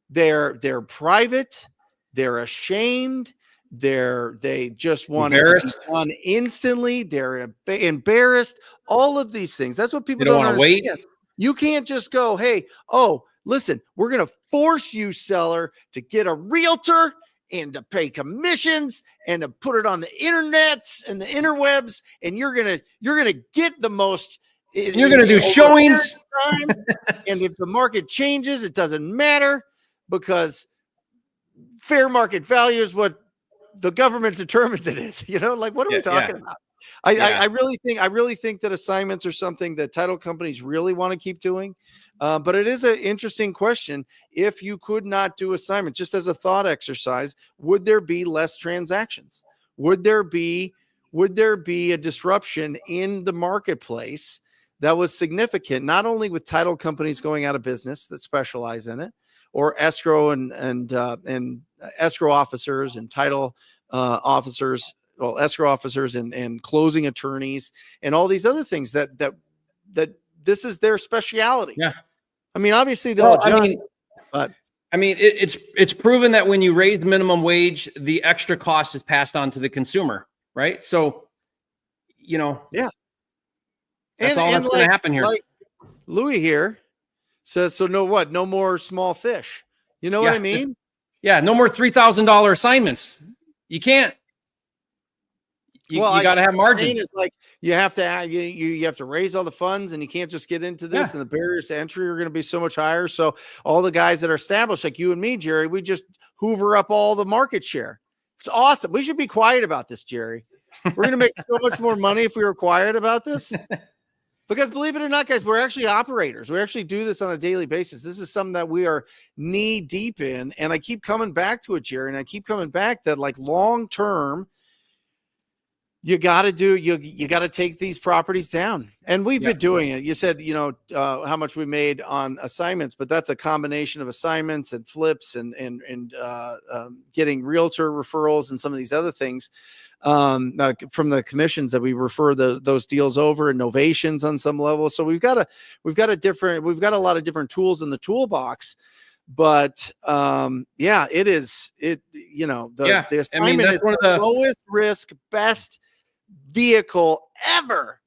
They're private. They're ashamed. They just want it to be done instantly. They're embarrassed. All of these things. That's what people don't want to wait. You can't just go, hey, listen, we're going to force you, seller, to get a realtor and to pay commissions and to put it on the internets and the interwebs, and you're gonna get the most. You're gonna do showings, and if the market changes, it doesn't matter because fair market value is what the government determines it is. Like what are we talking about? I really think that assignments are something that title companies really want to keep doing. But it is an interesting question. If you could not do assignment, just as a thought exercise, would there be less transactions? Would there be would there be a disruption in the marketplace that was significant, not only with title companies going out of business that specialize in it, or escrow and escrow officers and title officers, well, escrow officers and closing attorneys and all these other things that this is their specialty. Yeah. I mean, obviously they'll adjust, but I mean, it's proven that when you raise the minimum wage, the extra cost is passed on to the consumer, right? So, yeah, that's all that's going to happen here. Like Louis here says, so no more small fish. You know what I mean? Yeah, no more $3,000 assignments. You can't. You got to have margin. It's like you have to add, you have to raise all the funds, and you can't just get into this. And the barriers to entry are going to be so much higher. So all the guys that are established, like you and me, Jerry, we just hoover up all the market share. It's awesome. We should be quiet about this, Jerry. We're going to make so much more money if we were quiet about this. Because believe it or not, guys, we're actually operators. We actually do this on a daily basis. This is something that we are knee deep in. And I keep coming back to it, Jerry. And I keep coming back that like long term, you got to take these properties down. And we've been doing it. You said, how much we made on assignments, but that's a combination of assignments and flips and getting realtor referrals and some of these other things from the commissions that we refer those deals over, and novations on some level. So we've got a lot of different tools in the toolbox. But the assignment is one of the lowest risk, best vehicle ever.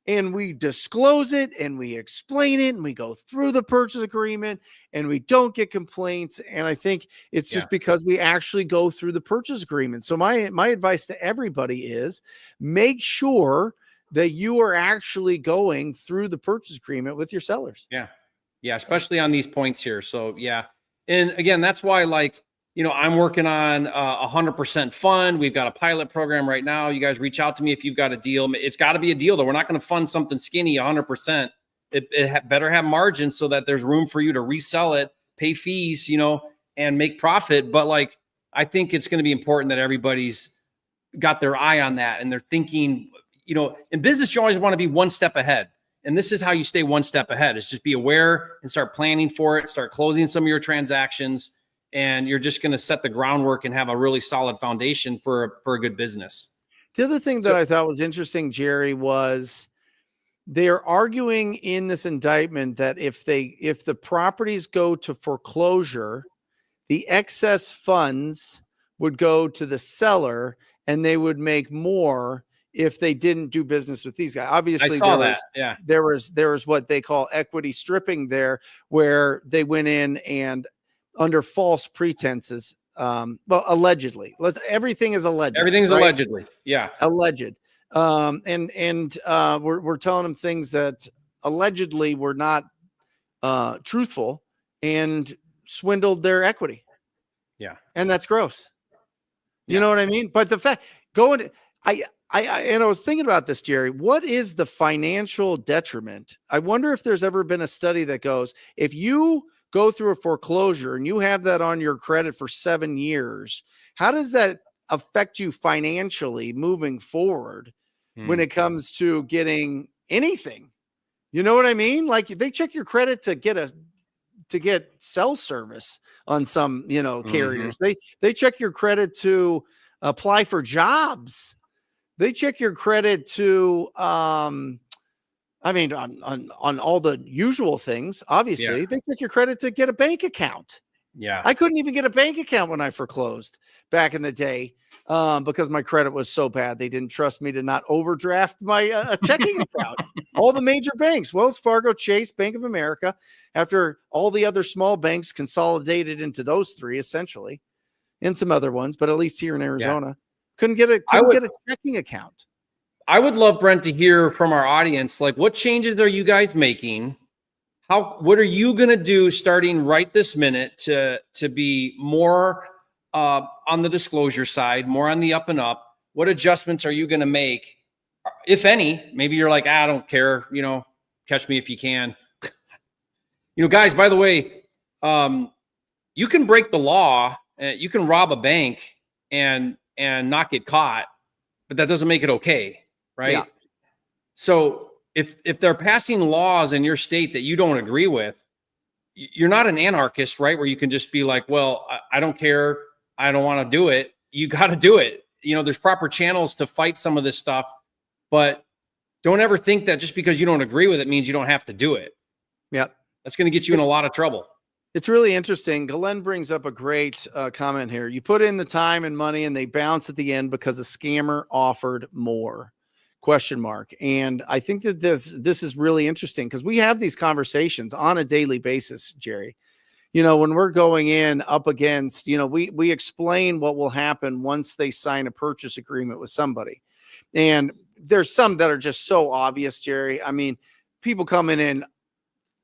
And we disclose it and we explain it and we go through the purchase agreement and we don't get complaints. And I think it's just because we actually go through the purchase agreement. So my advice to everybody is make sure that you are actually going through the purchase agreement with your sellers. Yeah. Yeah. Especially on these points here. So yeah. And again, that's why I'm working on 100% fund. We've got a pilot program right now. You guys reach out to me if you've got a deal. It's got to be a deal, though. We're not going to fund something skinny 100%. It better have margin so that there's room for you to resell it, pay fees, and make profit. But I think it's going to be important that everybody's got their eye on that and they're thinking, in business, you always want to be one step ahead. And this is how you stay one step ahead, is just be aware and start planning for it, start closing some of your transactions. And you're just going to set the groundwork and have a really solid foundation for a good business. The other thing that I thought was interesting, Jerry, was they're arguing in this indictment that if the properties go to foreclosure, the excess funds would go to the seller and they would make more if they didn't do business with these guys. Obviously, there was what they call equity stripping there, where they went in and under false pretenses. Allegedly. Everything is alleged. Everything's right? Allegedly. Yeah. Alleged. We're telling them things that allegedly were not truthful and swindled their equity. Yeah. And that's gross. You know what I mean? But the fact I was thinking about this, Jerry. What is the financial detriment? I wonder if there's ever been a study that goes, if you go through a foreclosure and you have that on your credit for 7 years, how does that affect you financially moving forward when it comes to getting anything? You know what I mean? Like they check your credit to get cell service on some, carriers. They check your credit to apply for jobs. They check your credit to, on all the usual things, obviously. They check your credit to get a bank account. Yeah. I couldn't even get a bank account when I foreclosed back in the day because my credit was so bad. They didn't trust me to not overdraft my checking account. All the major banks, Wells Fargo, Chase, Bank of America, after all the other small banks consolidated into those three, essentially, and some other ones, but at least here in Arizona, couldn't get a checking account. I would love, Brent, to hear from our audience, what changes are you guys making? What are you going to do starting right this minute to be more on the disclosure side, more on the up and up? What adjustments are you going to make, if any? Maybe you're like, I don't care, catch me if you can. Guys, by the way, you can break the law. You can rob a bank and not get caught. but that doesn't make it okay, right? Yeah. So if they're passing laws in your state that you don't agree with, you're not an anarchist, right? Where you can just be like, well, I don't care. I don't want to do it. You got to do it. There's proper channels to fight some of this stuff, but don't ever think that just because you don't agree with it means you don't have to do it. Yep. That's going to get you in a lot of trouble. It's really interesting. Glenn brings up a great comment here. You put in the time and money and they bounce at the end because a scammer offered more. ? And I think that this is really interesting because we have these conversations on a daily basis, Jerry. When we're going in up against, we explain what will happen once they sign a purchase agreement with somebody. And there's some that are just so obvious, Jerry. I mean, people coming in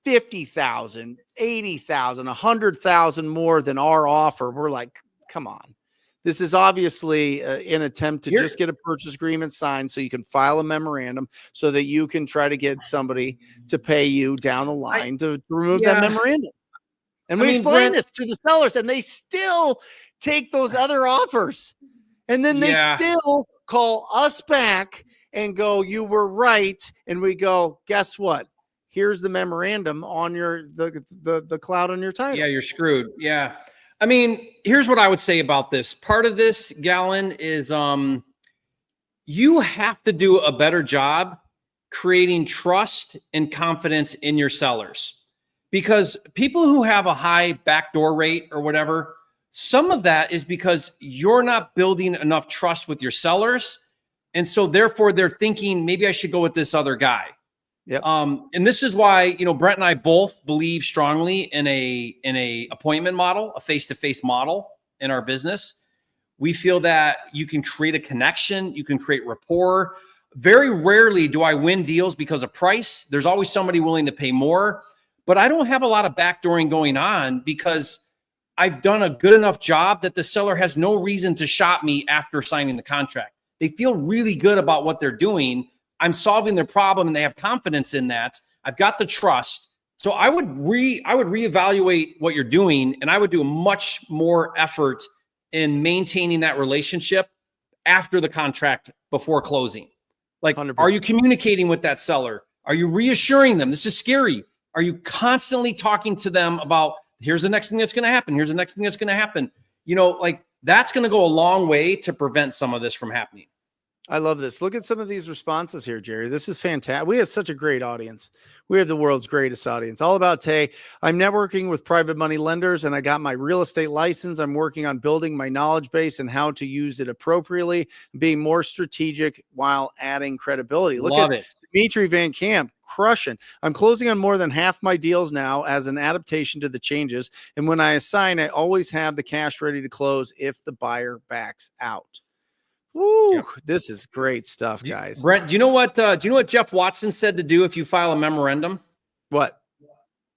50,000, 80,000, 100,000 more than our offer. We're like, come on. This is obviously an attempt to just get a purchase agreement signed so you can file a memorandum so that you can try to get somebody to pay you down the line to remove that memorandum. And we explain this to the sellers and they still take those other offers. And then they still call us back and go, you were right. And we go, guess what? Here's the memorandum on the cloud on your title. Yeah, you're screwed. Yeah. I mean, here's what I would say about this. Part of this, Gallon, is you have to do a better job creating trust and confidence in your sellers. Because people who have a high backdoor rate or whatever, some of that is because you're not building enough trust with your sellers. And so therefore they're thinking, maybe I should go with this other guy. Yep. And this is why, Brent and I both believe strongly in a appointment model, a face-to-face model in our business. We feel that you can create a connection, you can create rapport. Very rarely do I win deals because of price. There's always somebody willing to pay more, but I don't have a lot of backdooring going on because I've done a good enough job that the seller has no reason to shop me after signing the contract. They feel really good about what they're doing. I'm solving their problem and they have confidence in that. I've got the trust. So I would reevaluate what you're doing and I would do a much more effort in maintaining that relationship after the contract before closing. Like, 100%. Are you communicating with that seller? Are you reassuring them? This is scary. Are you constantly talking to them about, here's the next thing that's going to happen. Here's the next thing that's going to happen. That's going to go a long way to prevent some of this from happening. I love this. Look at some of these responses here, Jerry. This is fantastic. We have such a great audience. We have the world's greatest audience. All about Tay. I'm networking with private money lenders and I got my real estate license. I'm working on building my knowledge base and how to use it appropriately, being more strategic while adding credibility. Look at Dimitri Van Camp crushing. I'm closing on more than half my deals now as an adaptation to the changes. And when I assign, I always have the cash ready to close if the buyer backs out. Woo, yeah. This is great stuff, guys. Brent, do you know what Jeff Watson said to do if you file a memorandum? What?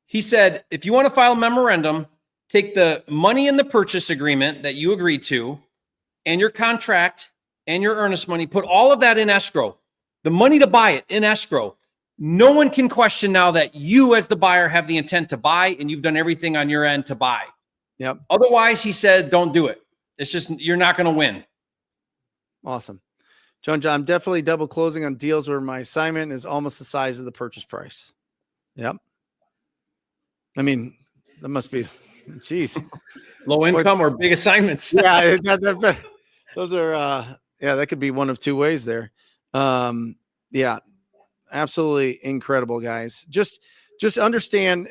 He said, if you want to file a memorandum, take the money in the purchase agreement that you agreed to and your contract and your earnest money, put all of that in escrow, the money to buy it in escrow. No one can question now that you as the buyer have the intent to buy and you've done everything on your end to buy. Yep. Otherwise, he said, don't do it. It's just, you're not going to win. Awesome. John, I'm definitely double closing on deals where my assignment is almost the size of the purchase price. Yep. I mean, that must be, geez. Low income or big assignments. Yeah. Those are, that could be one of two ways there. Yeah, absolutely incredible, guys. Just understand,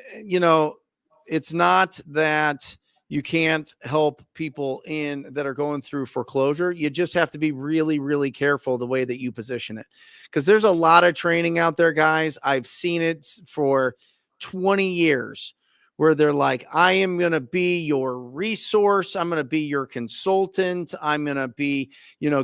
it's not that you can't help people that are going through foreclosure. You just have to be really, really careful the way that you position it. Because there's a lot of training out there, guys. I've seen it for 20 years where they're like, I am going to be your resource. I'm going to be your consultant. I'm going to be,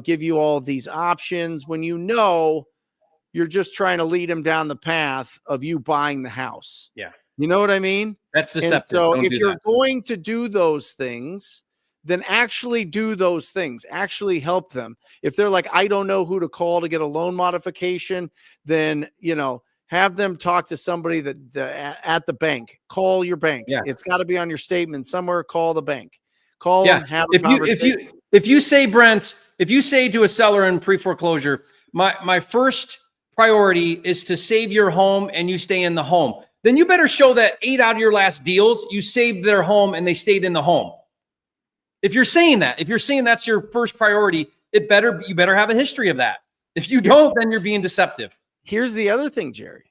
give you all these options when you're just trying to lead them down the path of you buying the house. Yeah. You know what I mean? That's deceptive. And so if you're going to do those things, then actually do those things. Actually help them. If they're like, I don't know who to call to get a loan modification, then, have them talk to somebody at the bank. Call your bank. Yeah. It's got to be on your statement somewhere. Call the bank. Call them. Have a conversation. If you say, Brent, If you say to a seller in pre-foreclosure, my first priority is to save your home and you stay in the home, then you better show that 8 out of your last deals, you saved their home and they stayed in the home. If you're saying that, if you're saying that's your first priority, you better have a history of that. If you don't, then you're being deceptive. Here's the other thing, Jerry.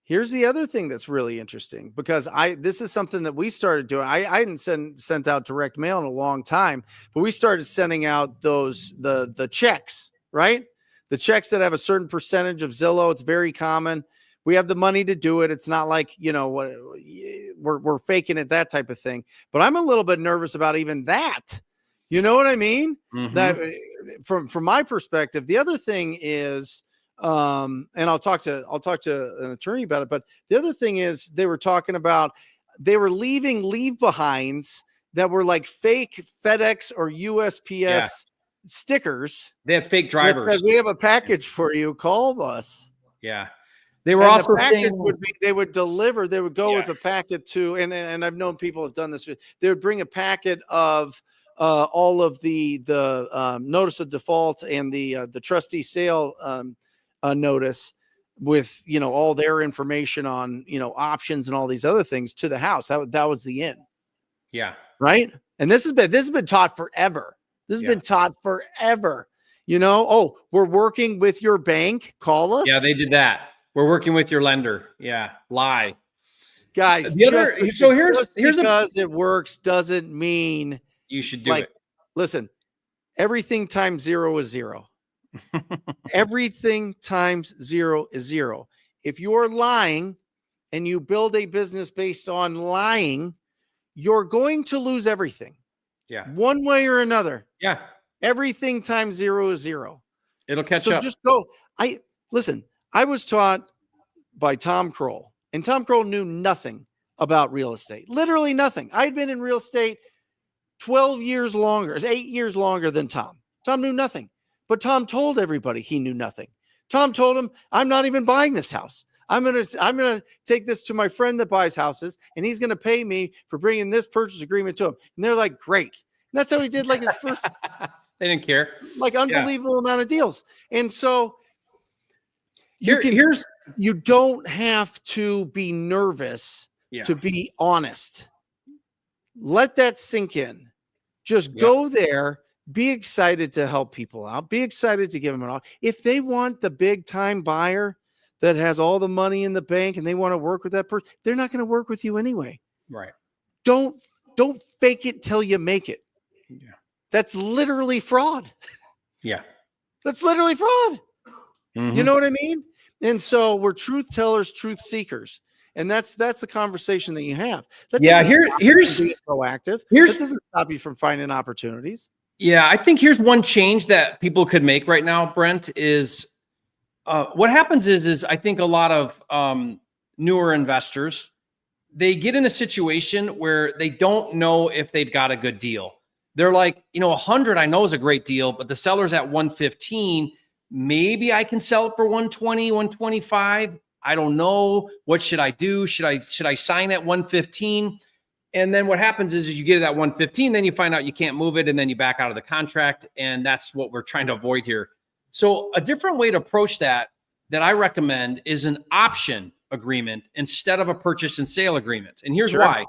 Here's the other thing that's really interesting, because this is something that we started doing. I hadn't sent out direct mail in a long time, but we started sending out the checks, right? The checks that have a certain percentage of Zillow. It's very common. We have the money to do it. It's not like, we're faking it, that type of thing. But I'm a little bit nervous about even that. You know what I mean? Mm-hmm. That from my perspective. The other thing is, and I'll talk to an attorney about it. But the other thing is, they were talking about, they were leaving leave behinds that were like fake FedEx or USPS stickers. They have fake drivers. Because we have a package for you. Call us. Yeah. They were and also the package saying would be, they would deliver, they would go with a packet to, and I've known people have done this. They would bring a packet of all of the notice of default and the trustee sale notice with, all their information on, options and all these other things to the house. That was the end. Yeah. Right. And this has been taught forever. This has been taught forever. Oh, we're working with your bank. Call us. Yeah, they did that. We're working with your lender. Yeah. Lie. Guys, here's because it works doesn't mean you should do it. Listen, everything times 0 is 0. Everything times 0 is 0. If you're lying and you build a business based on lying, you're going to lose everything. Yeah. One way or another. Yeah. Everything times 0 is 0. It'll catch so up. Just go. I was taught by Tom Kroll, and Tom Kroll knew nothing about real estate. Literally nothing. I'd been in real estate 8 years longer than Tom. Tom knew nothing, but Tom told everybody he knew nothing. Tom told him, I'm not even buying this house. I'm going to take this to my friend that buys houses, and he's going to pay me for bringing this purchase agreement to him. And they're like, great. And that's how he did his first, they didn't care. Unbelievable amount of deals. And so you don't have to be nervous to be honest. Let that sink in. Just go there, be excited to help people out, be excited to give them an offer. If they want the big time buyer that has all the money in the bank and they want to work with that person, they're not going to work with you anyway. Right. Don't fake it till you make it. Yeah. That's literally fraud. Yeah. That's literally fraud. Mm-hmm. You know what I mean? And so we're truth tellers, truth seekers. And that's the conversation that you have. Here's being proactive. That doesn't stop you from finding opportunities. Yeah, I think here's one change that people could make right now, Brent, is what happens is I think a lot of newer investors, they get in a situation where they don't know if they've got a good deal. They're like, 100 I know is a great deal, but the seller's at 115. Maybe I can sell it for 120, 125. I don't know. What should I do? Should I sign at 115? And then what happens is you get it at 115, then you find out you can't move it, and then you back out of the contract. And that's what we're trying to avoid here. So a different way to approach that I recommend is an option agreement instead of a purchase and sale agreement. And here's why.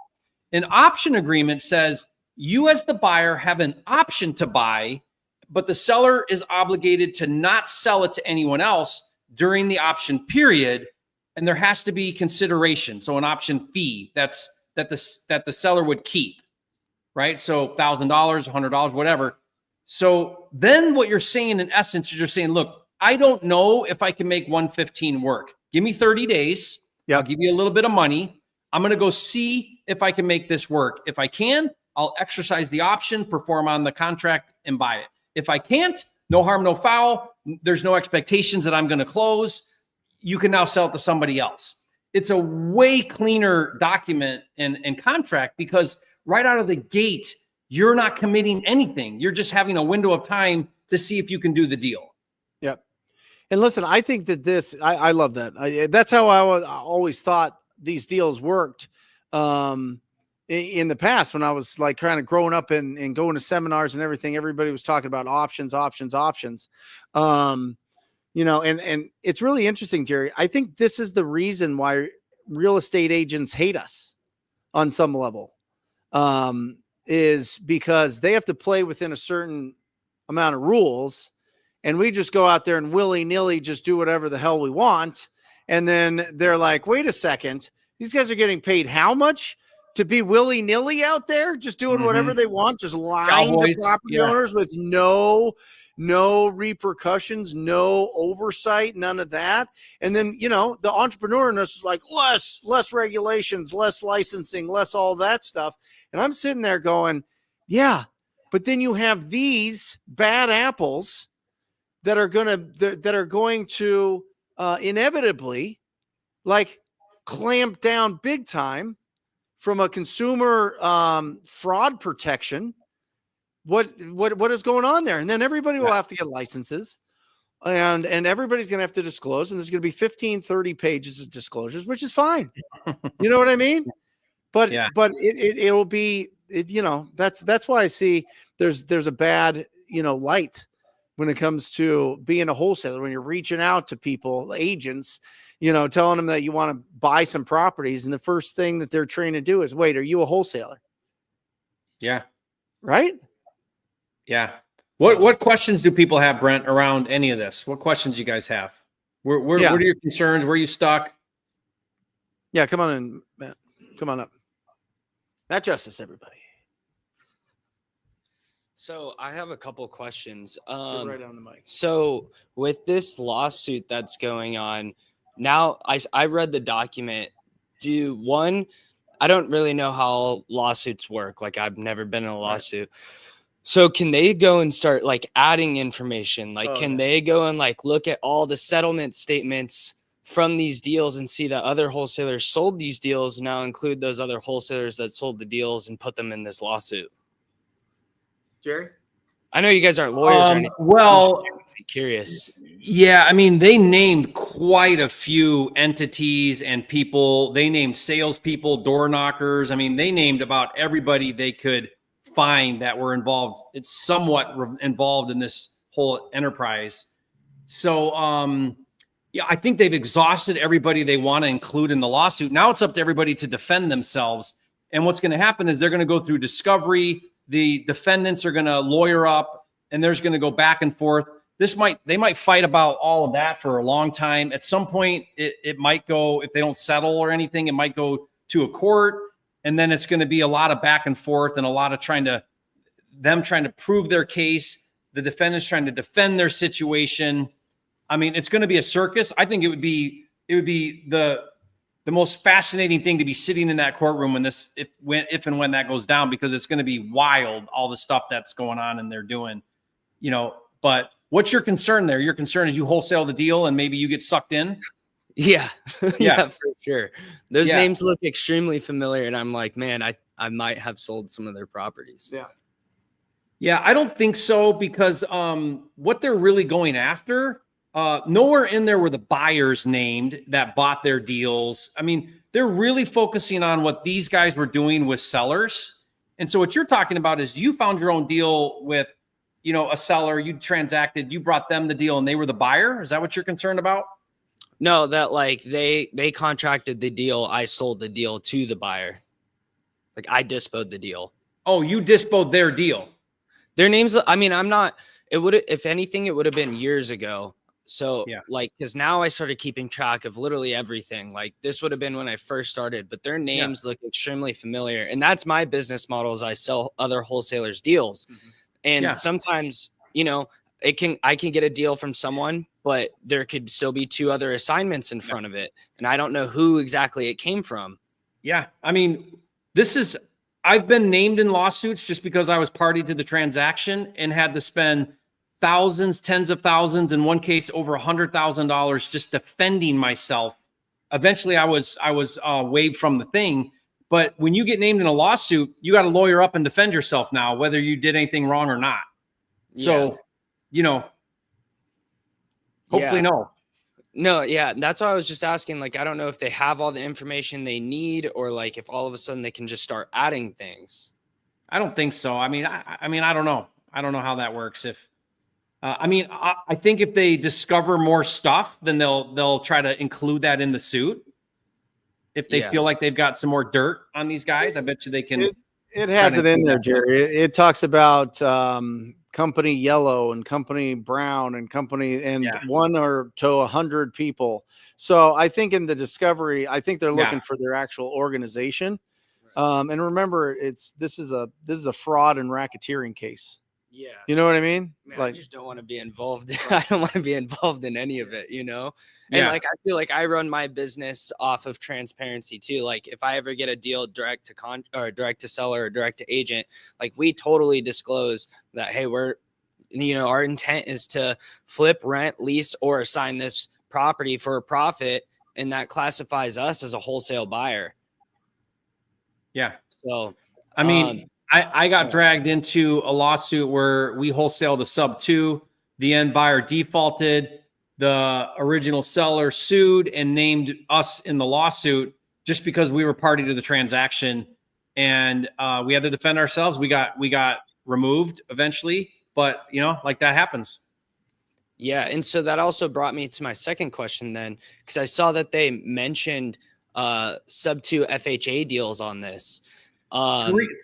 An option agreement says you as the buyer have an option to buy, but the seller is obligated to not sell it to anyone else during the option period. And there has to be consideration. So an option fee that the seller would keep, right? So $1,000, $100, whatever. So then what you're saying in essence is you're saying, look, I don't know if I can make 115 work. Give me 30 days. I'll give you a little bit of money. I'm going to go see if I can make this work. If I can, I'll exercise the option, perform on the contract, and buy it. If I can't, no harm, no foul. There's no expectations that I'm going to close. You can now sell it to somebody else. It's a way cleaner document and contract because right out of the gate, you're not committing anything. You're just having a window of time to see if you can do the deal. Yep. And listen, I think that I love that. That's how I always thought these deals worked. in the past, when I was like kind of growing up and going to seminars and everything, everybody was talking about options. And it's really interesting, Jerry. I think this is the reason why real estate agents hate us on some level, is because they have to play within a certain amount of rules, and we just go out there and willy-nilly just do whatever the hell we want. And then they're like, wait a second, these guys are getting paid how much to be willy-nilly out there, just doing whatever they want, just lying to property owners with no repercussions, no oversight, none of that. And then, the entrepreneur in us is like, less regulations, less licensing, less all that stuff. And I'm sitting there going, yeah, but then you have these bad apples that are going to inevitably like clamp down big time from a consumer fraud protection. What is going on there? And then everybody will have to get licenses, and everybody's going to have to disclose, and there's going to be 15, 30 pages of disclosures, which is fine. You know what I mean? But it'll be, that's why I see there's a bad, light when it comes to being a wholesaler, when you're reaching out to people, agents, telling them that you want to buy some properties. And the first thing that they're trained to do is, wait, are you a wholesaler? Yeah. Right. Yeah. What questions do people have, Brent, around any of this? What questions you guys have? What are your concerns? Where are you stuck? Yeah. Come on in, Matt. Come on up. Matt Justice, everybody. So I have a couple questions. Get right on the mic. So with this lawsuit that's going on now, I read the document. I don't really know how lawsuits work. Like, I've never been in a lawsuit. Right. So can they go and start like adding information? Like, can they go and like look at all the settlement statements from these deals and see that other wholesalers sold these deals, and now include those other wholesalers that sold the deals and put them in this lawsuit? Jerry? I know you guys aren't lawyers or anything. Well, I'm curious. Yeah, I mean, they named quite a few entities and people. They named salespeople, door knockers. I mean, they named about everybody they could find that were involved. It's somewhat involved in this whole enterprise. So, I think they've exhausted everybody they want to include in the lawsuit. Now it's up to everybody to defend themselves. And what's going to happen is they're going to go through discovery. The defendants are going to lawyer up, and there's going to go back and forth. They might fight about all of that for a long time. At some point, it might go, if they don't settle or anything, it might go to a court, and then it's going to be a lot of back and forth and a lot of trying to prove their case. The defendants trying to defend their situation. I mean, it's going to be a circus. I think it would be the most fascinating thing to be sitting in that courtroom if and when that goes down, because it's going to be wild, all the stuff that's going on and they're doing, but what's your concern there? Your concern is you wholesale the deal and maybe you get sucked in? Yeah. Yeah, for sure. Those names look extremely familiar, and I'm like, man, I might have sold some of their properties. Yeah. Yeah, I don't think so, because what they're really going after, nowhere in there were the buyers named that bought their deals. I mean, they're really focusing on what these guys were doing with sellers. And so what you're talking about is you found your own deal with, a seller, you transacted, you brought them the deal and they were the buyer. Is that what you're concerned about? No, that like they contracted the deal. I sold the deal to the buyer. Like, I disposed the deal. Oh, you disposed their deal. Their names. I mean, if anything, it would have been years ago. So because now I started keeping track of literally everything. Like, this would have been when I first started, but their names look extremely familiar. And that's my business model, is I sell other wholesalers deals. Mm-hmm. And sometimes, I can get a deal from someone, but there could still be two other assignments in front of it. And I don't know who exactly it came from. Yeah. I mean, I've been named in lawsuits just because I was party to the transaction and had to spend thousands, tens of thousands, in one case over $100,000 just defending myself. Eventually I was waived from the thing. But when you get named in a lawsuit, you got to lawyer up and defend yourself now, whether you did anything wrong or not. So, hopefully no. No, yeah, that's why I was just asking. Like, I don't know if they have all the information they need, or like if all of a sudden they can just start adding things. I don't think so. I mean, I don't know. I don't know how that works. If I think if they discover more stuff, then they'll try to include that in the suit. If they feel like they've got some more dirt on these guys, I bet you they can. It has it in there, Jerry. It talks about company yellow and company brown and company and 1 or to 100 people. So I think in the discovery, I think they're looking for their actual organization. And remember, this is a fraud and racketeering case. Yeah. You know what I mean? Man, I just don't want to be involved. I don't want to be involved in any of it, you know? And like, I feel like I run my business off of transparency too. Like if I ever get a deal direct to direct to seller or direct to agent, like we totally disclose that, hey, we're, you know, our intent is to flip, rent, lease, or assign this property for a profit. And that classifies us as a wholesale buyer. Yeah. So, I mean, I got dragged into a lawsuit where we wholesaled the Subto. The end buyer defaulted. The original seller sued and named us in the lawsuit just because we were party to the transaction, and we had to defend ourselves. We got removed eventually, but you know, like that happens. Yeah, and so that also brought me to my second question then, because I saw that they mentioned Subto FHA deals on this.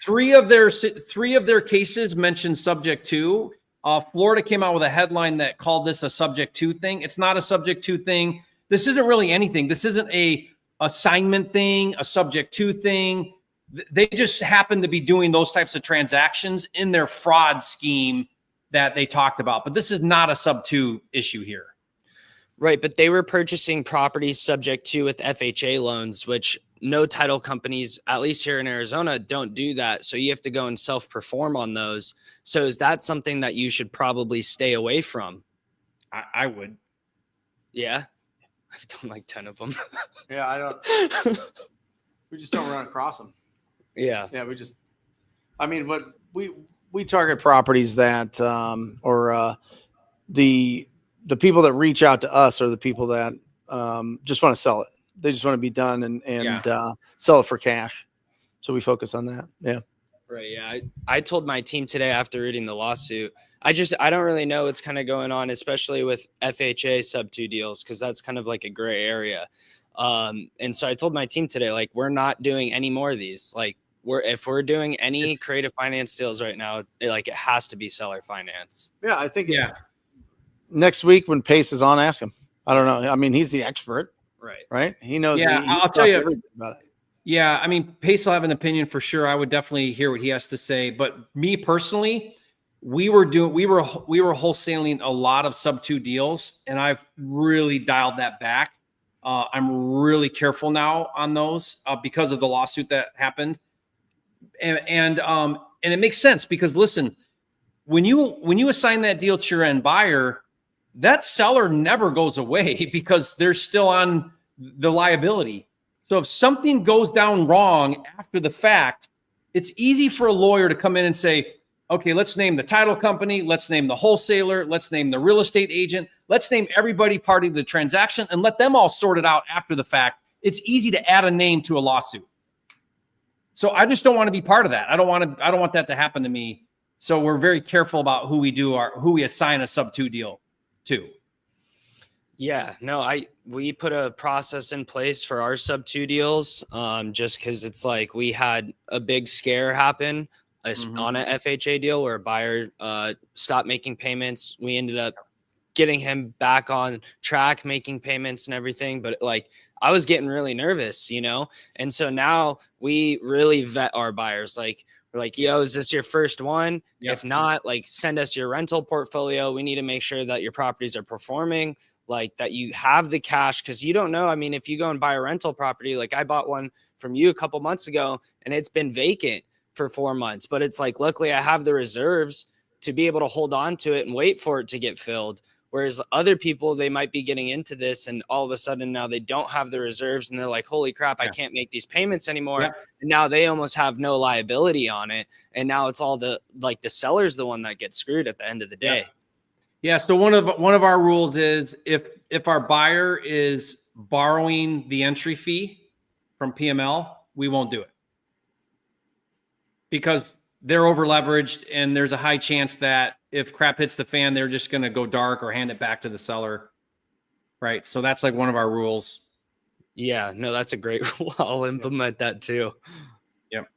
Three of their cases mentioned subject to. Florida came out with a headline that called this a subject to thing. It's not a subject to thing. This isn't really anything. This isn't a assignment thing, a subject to thing. They just happen to be doing those types of transactions in their fraud scheme that they talked about. But this is not a Subto issue here. Right, but they were purchasing properties subject to with FHA loans, which no title companies, at least here in Arizona, don't do that. So you have to go and self-perform on those. So is that something that you should probably stay away from? I would. Yeah. I've done like 10 of them. Yeah, I don't. We just don't run across them. Yeah. Yeah, I mean, what we target properties that the people that reach out to us are the people that just want to sell it. They just want to be done and sell it for cash. So we focus on that. Yeah. Right. Yeah. I told my team today after reading the lawsuit, I don't really know what's kind of going on, especially with FHA Subto deals, because that's kind of like a gray area. And so I told my team today, like, we're not doing any more of these. Like, if we're doing any creative finance deals right now, it has to be seller finance. Yeah, I think. Yeah. Next week when Pace is on, ask him. I don't know. I mean, he's the expert. Right. He knows. Yeah, I'll tell you about it. Yeah, I mean, Pace will have an opinion for sure. I would definitely hear what he has to say. But me personally, we were wholesaling a lot of Subto deals, and I've really dialed that back. I'm really careful now on those because of the lawsuit that happened, and it makes sense because listen, when you assign that deal to your end buyer, that seller never goes away because they're still on the liability. So if something goes down wrong after the fact, it's easy for a lawyer to come in and say, okay, let's name the title company, let's name the wholesaler, let's name the real estate agent, let's name everybody part of the transaction and let them all sort it out after the fact. It's easy to add a name to a lawsuit. So I just don't want to be part of that. I don't want that to happen to me. So we're very careful about who we assign a Subto deal to. Yeah, no, we put a process in place for our Subto deals, just because it's like we had a big scare happen on an FHA deal where a buyer stopped making payments. We ended up getting him back on track, making payments and everything. But I was getting really nervous, you know? And so now we really vet our buyers. We're like, yo, is this your first one? Yep. If not, send us your rental portfolio. We need to make sure that your properties are performing, that you have the cash, because you don't know. I mean, if you go and buy a rental property, I bought one from you a couple months ago and it's been vacant for 4 months, but it's luckily I have the reserves to be able to hold on to it and wait for it to get filled. Whereas other people, they might be getting into this and all of a sudden now they don't have the reserves and they're like, holy crap, I can't make these payments anymore. Yeah. And now they almost have no liability on it. And now it's all the seller's the one that gets screwed at the end of the day. Yeah. So one of our rules is if if our buyer is borrowing the entry fee from PML, we won't do it because they're over leveraged and there's a high chance that if crap hits the fan, they're just going to go dark or hand it back to the seller. Right. So that's like one of our rules. Yeah, no, that's a great rule. I'll implement that too. Yep.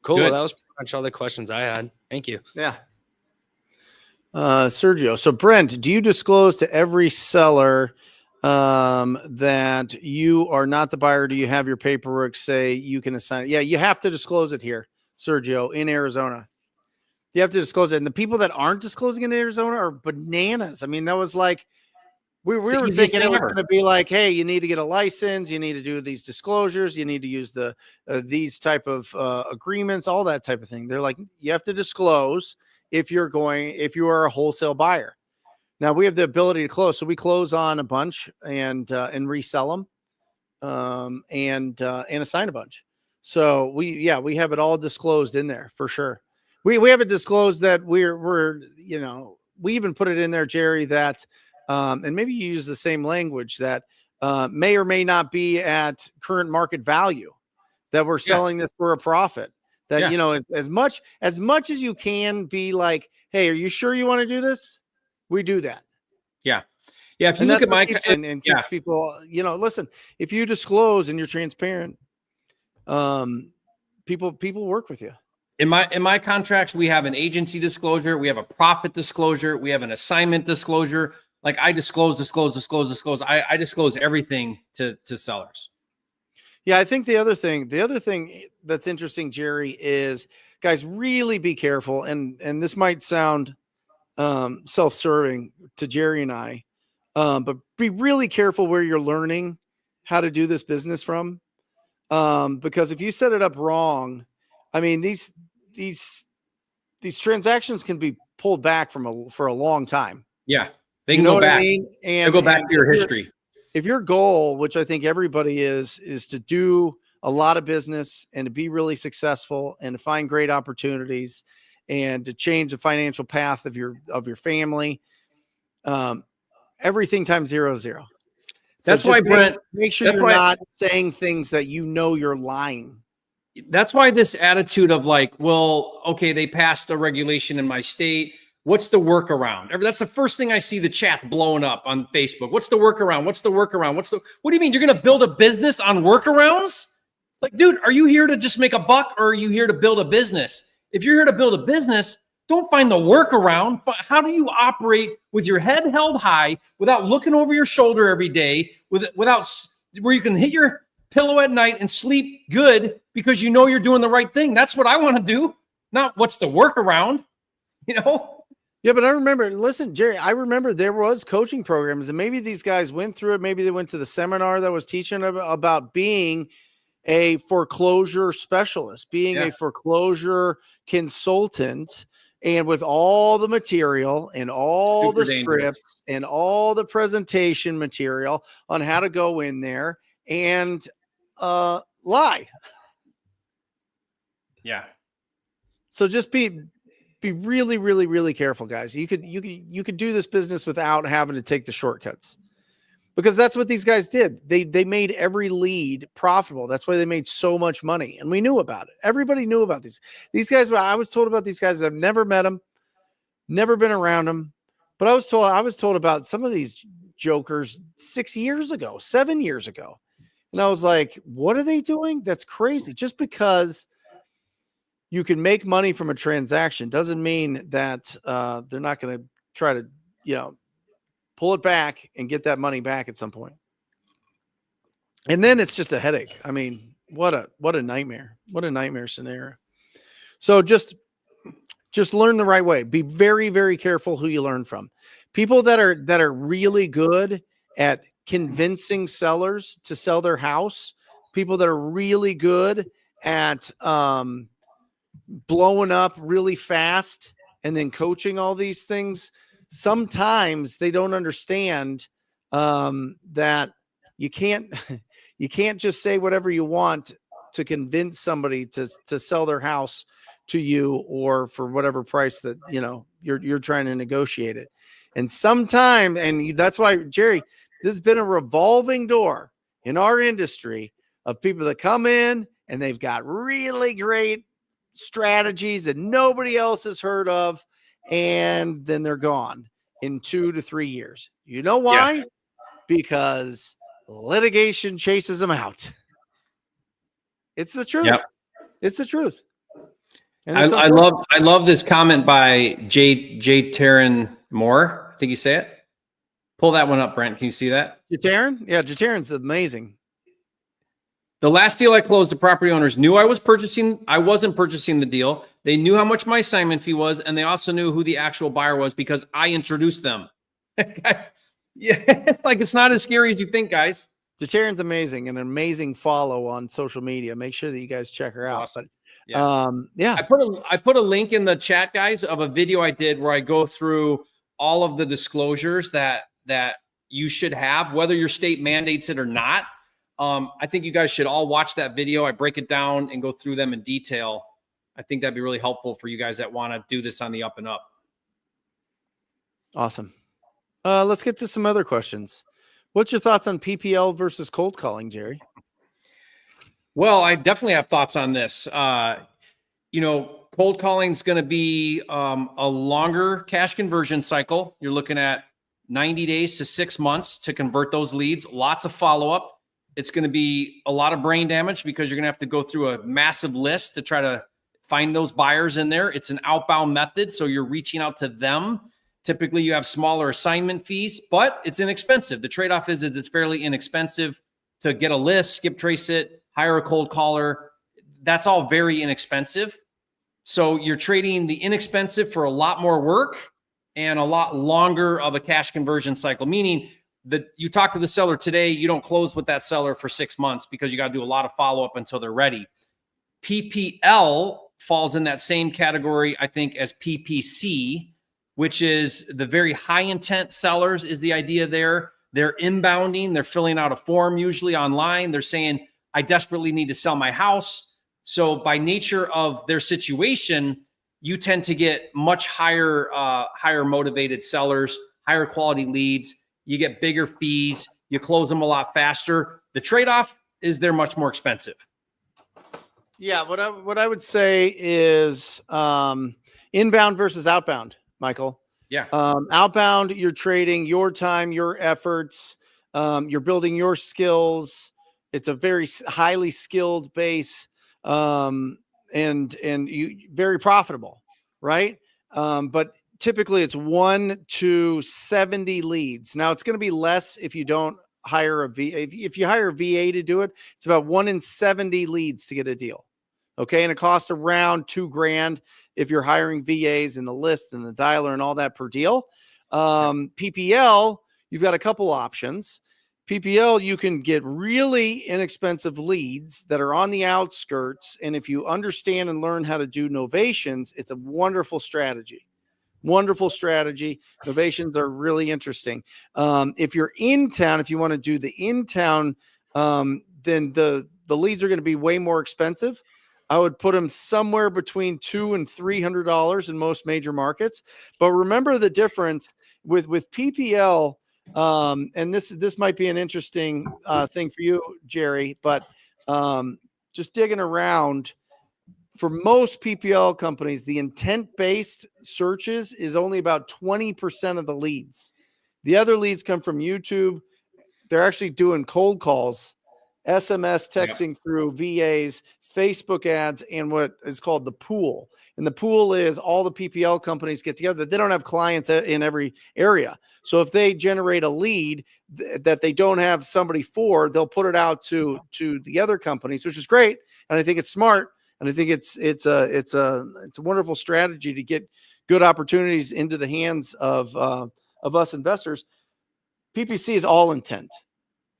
Cool. Good. That was pretty much all the questions I had. Thank you. Yeah. Sergio. So Brent, do you disclose to every seller that you are not the buyer? Do you have your paperwork say you can assign it? Yeah, you have to disclose it here, Sergio, in Arizona. You have to disclose it. And the people that aren't disclosing in Arizona are bananas. I mean, that was like, we were thinking it was going to be like, hey, you need to get a license. You need to do these disclosures. You need to use the these type of agreements, all that type of thing. They're like, you have to disclose if you are a wholesale buyer. Now we have the ability to close. So we close on a bunch and resell them and assign a bunch. So we have it all disclosed in there for sure. We have it disclosed that we're we even put it in there, Jerry, that and maybe you use the same language that may or may not be at current market value, that we're selling this for a profit, that, as much as you can be like, hey, are you sure you want to do this? We do that. Yeah. Yeah. If you look at my and keeps people, listen, if you disclose and you're transparent, people work with you. In my contracts, we have an agency disclosure, we have a profit disclosure, we have an assignment disclosure. Like I disclose. I disclose everything to sellers. Yeah, I think the other thing that's interesting, Jerry, is guys, really be careful. And this might sound self-serving to Jerry and I, but be really careful where you're learning how to do this business from. Because if you set it up wrong, I mean, these transactions can be pulled back for a long time. Yeah. They can go back. I mean? And go back to your history. If your goal, which I think everybody is to do a lot of business and to be really successful and to find great opportunities and to change the financial path of your family, everything times 0 is 0. So that's why, Brent, make sure you're not saying things that you're lying. That's why this attitude of like, well, okay, they passed a regulation in my state. What's the workaround? That's the first thing I see the chats blowing up on Facebook. What's the workaround? What do you mean? You're going to build a business on workarounds? Like, dude, are you here to just make a buck or are you here to build a business? If you're here to build a business, don't find the workaround. But how do you operate with your head held high without looking over your shoulder every day, without where you can hit your pillow at night and sleep good because you know you're doing the right thing? That's what I want to do. Not what's the workaround, Yeah, but I remember, listen, Jerry, I remember there was coaching programs and maybe these guys went through it. Maybe they went to the seminar that was teaching about being a foreclosure specialist, being a foreclosure consultant, and with all the material and all the scripts and all the presentation material on how to go in there and lie. Yeah. So just be really, really, really careful, guys. You could do this business without having to take the shortcuts, because that's what these guys did. They made every lead profitable. That's why they made so much money, and we knew about it. Everybody knew about these guys. I was told about these guys. I've never met them, never been around them, but I was told about some of these jokers 6 years ago, 7 years ago, and I was like, what are they doing? That's crazy. Just because you can make money from a transaction doesn't mean that they're not going to try to, pull it back and get that money back at some point. And then it's just a headache. I mean, what a nightmare. What a nightmare scenario. So just learn the right way. Be very, very careful who you learn from. People that are really good at convincing sellers to sell their house, people that are really good at blowing up really fast and then coaching all these things. Sometimes they don't understand that you can't just say whatever you want to convince somebody to sell their house to you or for whatever price that you're trying to negotiate it. And sometime, and that's why, Jerry, this has been a revolving door in our industry of people that come in and they've got really great strategies that nobody else has heard of, and then they're gone in 2 to 3 years. You know why? Yeah. Because litigation chases them out. It's the truth. Yep. It's the truth. And I love this comment by J. Taryn Moore. I think you say it. Pull that one up, Brent. Can you see that? Jatarin? Yeah, Jatarin's amazing. The last deal I closed, the property owners knew I wasn't purchasing the deal. They knew how much my assignment fee was, and they also knew who the actual buyer was because I introduced them. Yeah, like it's not as scary as you think, guys. Jatarin's amazing, an amazing follow on social media. Make sure that you guys check her out. Awesome. But Yeah. I put a link in the chat, guys, of a video I did where I go through all of the disclosures that you should have, whether your state mandates it or not. I think you guys should all watch that video. I break it down and go through them in detail. I think that'd be really helpful for you guys that want to do this on the up and up. Awesome. Let's get to some other questions. What's your thoughts on PPL versus cold calling, Jerry? Well, I definitely have thoughts on this. Cold calling is going to be a longer cash conversion cycle. You're looking at 90 days to 6 months to convert those leads. Lots of follow-up. It's going to be a lot of brain damage because you're going to have to go through a massive list to try to find those buyers in there. It's an outbound method, so you're reaching out to them. Typically, you have smaller assignment fees, but it's inexpensive. The trade-off is it's fairly inexpensive to get a list, skip trace it, hire a cold caller. That's all very inexpensive. So you're trading the inexpensive for a lot more work and a lot longer of a cash conversion cycle, meaning that you talk to the seller today, you don't close with that seller for 6 months because you got to do a lot of follow-up until they're ready. PPL falls in that same category, I think, as PPC, which is the very high intent sellers is the idea there. They're inbounding. They're filling out a form, usually online. They're saying, I desperately need to sell my house. So by nature of their situation, you tend to get much higher motivated sellers, higher quality leads. You get bigger fees. You close them a lot faster. The trade-off is they're much more expensive. Yeah, what I would say is inbound versus outbound, Michael. Yeah. Outbound, you're trading your time, your efforts. You're building your skills. It's a very highly skilled base, and you very profitable, right? But typically it's 1 to 70 leads. Now it's going to be less if you don't hire a VA. If you hire a VA to do it, it's about 1 in 70 leads to get a deal. Okay. And it costs around $2,000 if you're hiring VAs and the list and the dialer and all that per deal. PPL, you've got a couple options. PPL, you can get really inexpensive leads that are on the outskirts. And if you understand and learn how to do novations, it's a wonderful strategy. Wonderful strategy. Novations are really interesting. If you're in town, if you want to do the in town, then the leads are going to be way more expensive. I would put them somewhere between $200 and $300 in most major markets. But remember the difference with PPL. And this might be an interesting thing for you, Jerry, but just digging around, for most PPL companies, the intent-based searches is only about 20% of the leads. The other leads come from YouTube. They're actually doing cold calls, SMS texting through VAs, Facebook ads, and what is called the pool. And the pool is all the PPL companies get together. They don't have clients in every area. So if they generate a lead that they don't have somebody for, they'll put it out to the other companies, which is great. And I think it's smart. And I think it's a wonderful strategy to get good opportunities into the hands of us investors. PPC is all intent.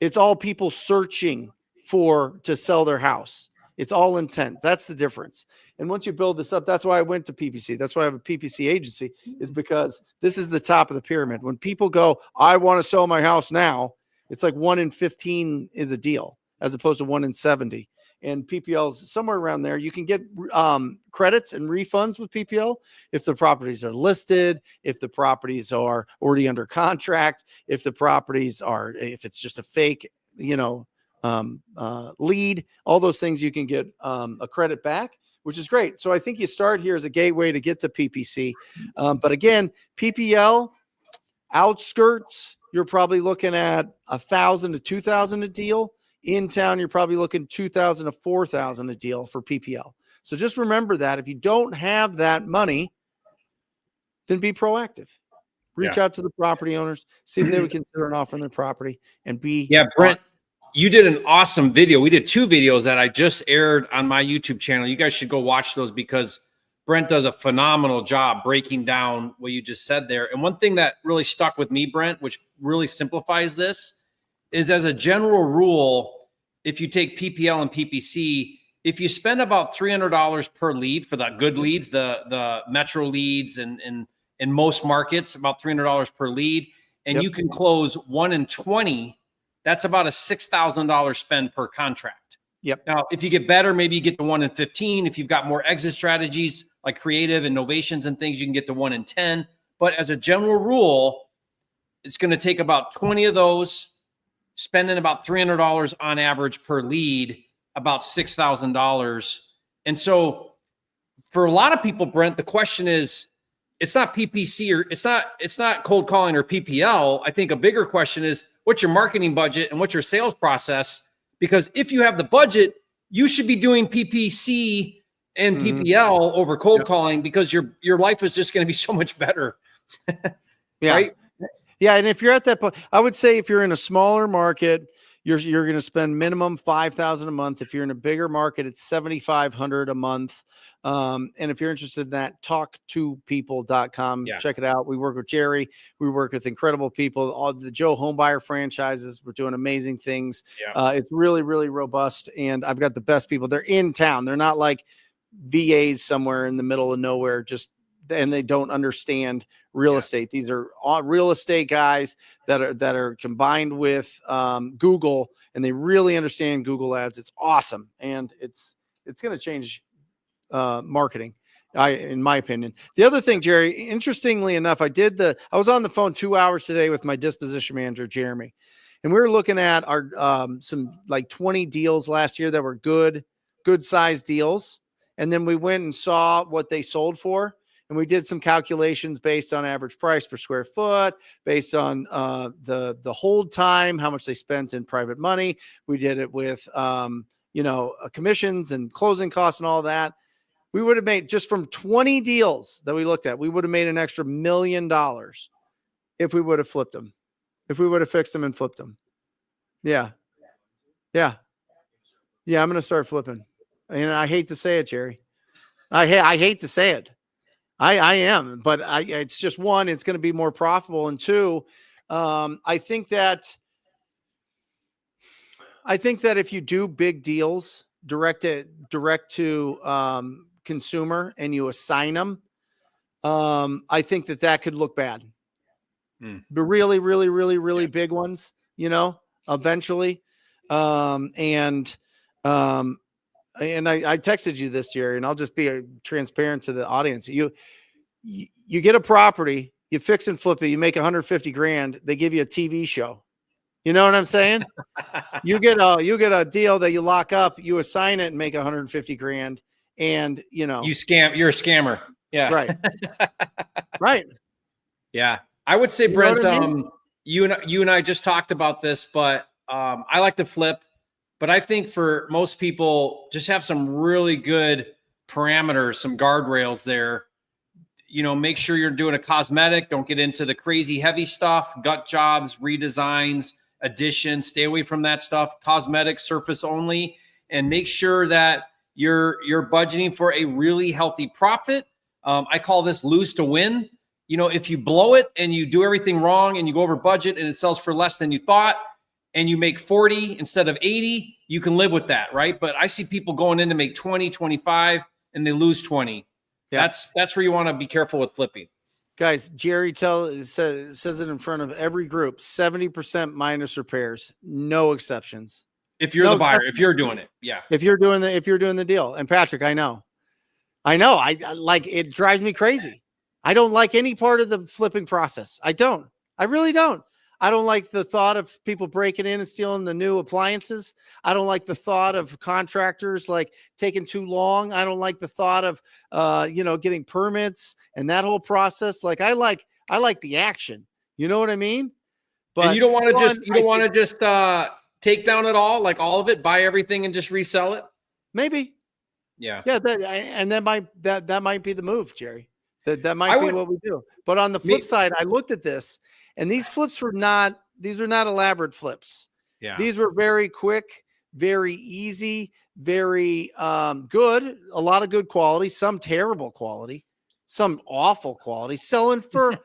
It's all people searching to sell their house. It's all intent. That's the difference. And once you build this up, that's why I went to PPC. That's why I have a PPC agency, is because this is the top of the pyramid. When people go, I want to sell my house now, it's like 1 in 15 is a deal, as opposed to 1 in 70. and PPL's somewhere around there. You can get credits and refunds with PPL if the properties are listed, if the properties are already under contract, if it's just a fake, lead, all those things you can get a credit back, which is great. So I think you start here as a gateway to get to PPC. But again, PPL outskirts, you're probably looking at $1,000 to $2,000 a deal. In town, you're probably looking $2,000 to $4,000 a deal for PPL. So just remember that if you don't have that money, then be proactive. Reach out to the property owners, see if they would consider an offer on their property, and be. Yeah, Brent, you did an awesome video. We did 2 videos that I just aired on my YouTube channel. You guys should go watch those because Brent does a phenomenal job breaking down what you just said there. And one thing that really stuck with me, Brent, which really simplifies this, is as a general rule, if you take PPL and PPC, if you spend about $300 per lead for the good leads, the metro leads, and in most markets, about $300 per lead, and you can close 1 in 20, that's about a $6,000 spend per contract. Yep. Now, if you get better, maybe you get to 1 in 15. If you've got more exit strategies like creative innovations and things, you can get to 1 in 10. But as a general rule, it's going to take about 20 of those, spending about $300 on average per lead, about $6,000. And so for a lot of people, Brent, the question is, it's not PPC or it's not cold calling or PPL. I think a bigger question is, what's your marketing budget and what's your sales process? Because if you have the budget, you should be doing PPC and PPL over cold calling because your life is just going to be so much better. Right? Yeah. And if you're at that point, I would say if you're in a smaller market, you're going to spend minimum $5,000 a month. If you're in a bigger market, it's $7,500 a month. And if you're interested in that, talk2people.com. Check it out. We work with Jerry. We work with incredible people. All the Joe Homebuyer franchises. We're doing amazing things. It's really, really robust. And I've got the best people. They're in town. They're not like VAs somewhere in the middle of nowhere, and they don't understand real estate. These are all real estate guys that are combined with Google, and they really understand Google ads. It's awesome. And it's going to change marketing, in my opinion. The other thing, Jerry, interestingly enough, I was on the phone 2 hours today with my disposition manager, Jeremy, and we were looking at our some like 20 deals last year that were good size deals. And then we went and saw what they sold for. And we did some calculations based on average price per square foot, based on the hold time, how much they spent in private money. We did it with, commissions and closing costs and all that. We would have made, just from 20 deals that we looked at, we would have made an extra $1 million if we would have flipped them, if we would have fixed them and flipped them. Yeah. I'm going to start flipping. And I hate to say it, Jerry. I hate to say it. I am, but it's just one, it's going to be more profitable. And two, I think that if you do big deals direct to consumer and you assign them, I think that could look bad. The really, really, really, really big ones, eventually. And I texted you this, Jerry, and I'll just be transparent to the audience. You get a property, you fix and flip it, you make 150 grand. They give you a TV show. You know what I'm saying? You get a deal that you lock up, you assign it and make 150 grand. And you're a scammer. Yeah. Right. Right. Yeah. I would say, Brent, I mean? you and I just talked about this, but I like to flip. But I think for most people, just have some really good parameters, some guardrails there. Make sure you're doing a cosmetic. Don't get into the crazy heavy stuff, gut jobs, redesigns, additions. Stay away from that stuff. Cosmetic, surface only, and make sure that you're budgeting for a really healthy profit. I call this lose to win. If you blow it and you do everything wrong and you go over budget and it sells for less than you thought, and you make 40 instead of 80, you can live with that, right? But I see people going in to make 20, 25, and they lose 20. Yeah. That's where you want to be careful with flipping. Guys, Jerry says it in front of every group, 70% minus repairs, no exceptions. If you're the buyer, if you're doing it. Yeah. If you're doing the deal. And Patrick, I know. I like, it drives me crazy. I don't like any part of the flipping process. I really don't. I don't like the thought of people breaking in and stealing the new appliances. I don't like the thought of contractors like taking too long. I don't like the thought of, getting permits and that whole process. Like I like the action. You know what I mean? But and you don't want to just take down it all, like all of it, buy everything and just resell it. Maybe. Yeah. Yeah. That might be the move, Jerry. That might be what we do. But on the flip side, I looked at this, and these flips were not elaborate flips. Yeah. These were very quick, very easy, very good, a lot of good quality, some terrible quality, some awful quality, selling for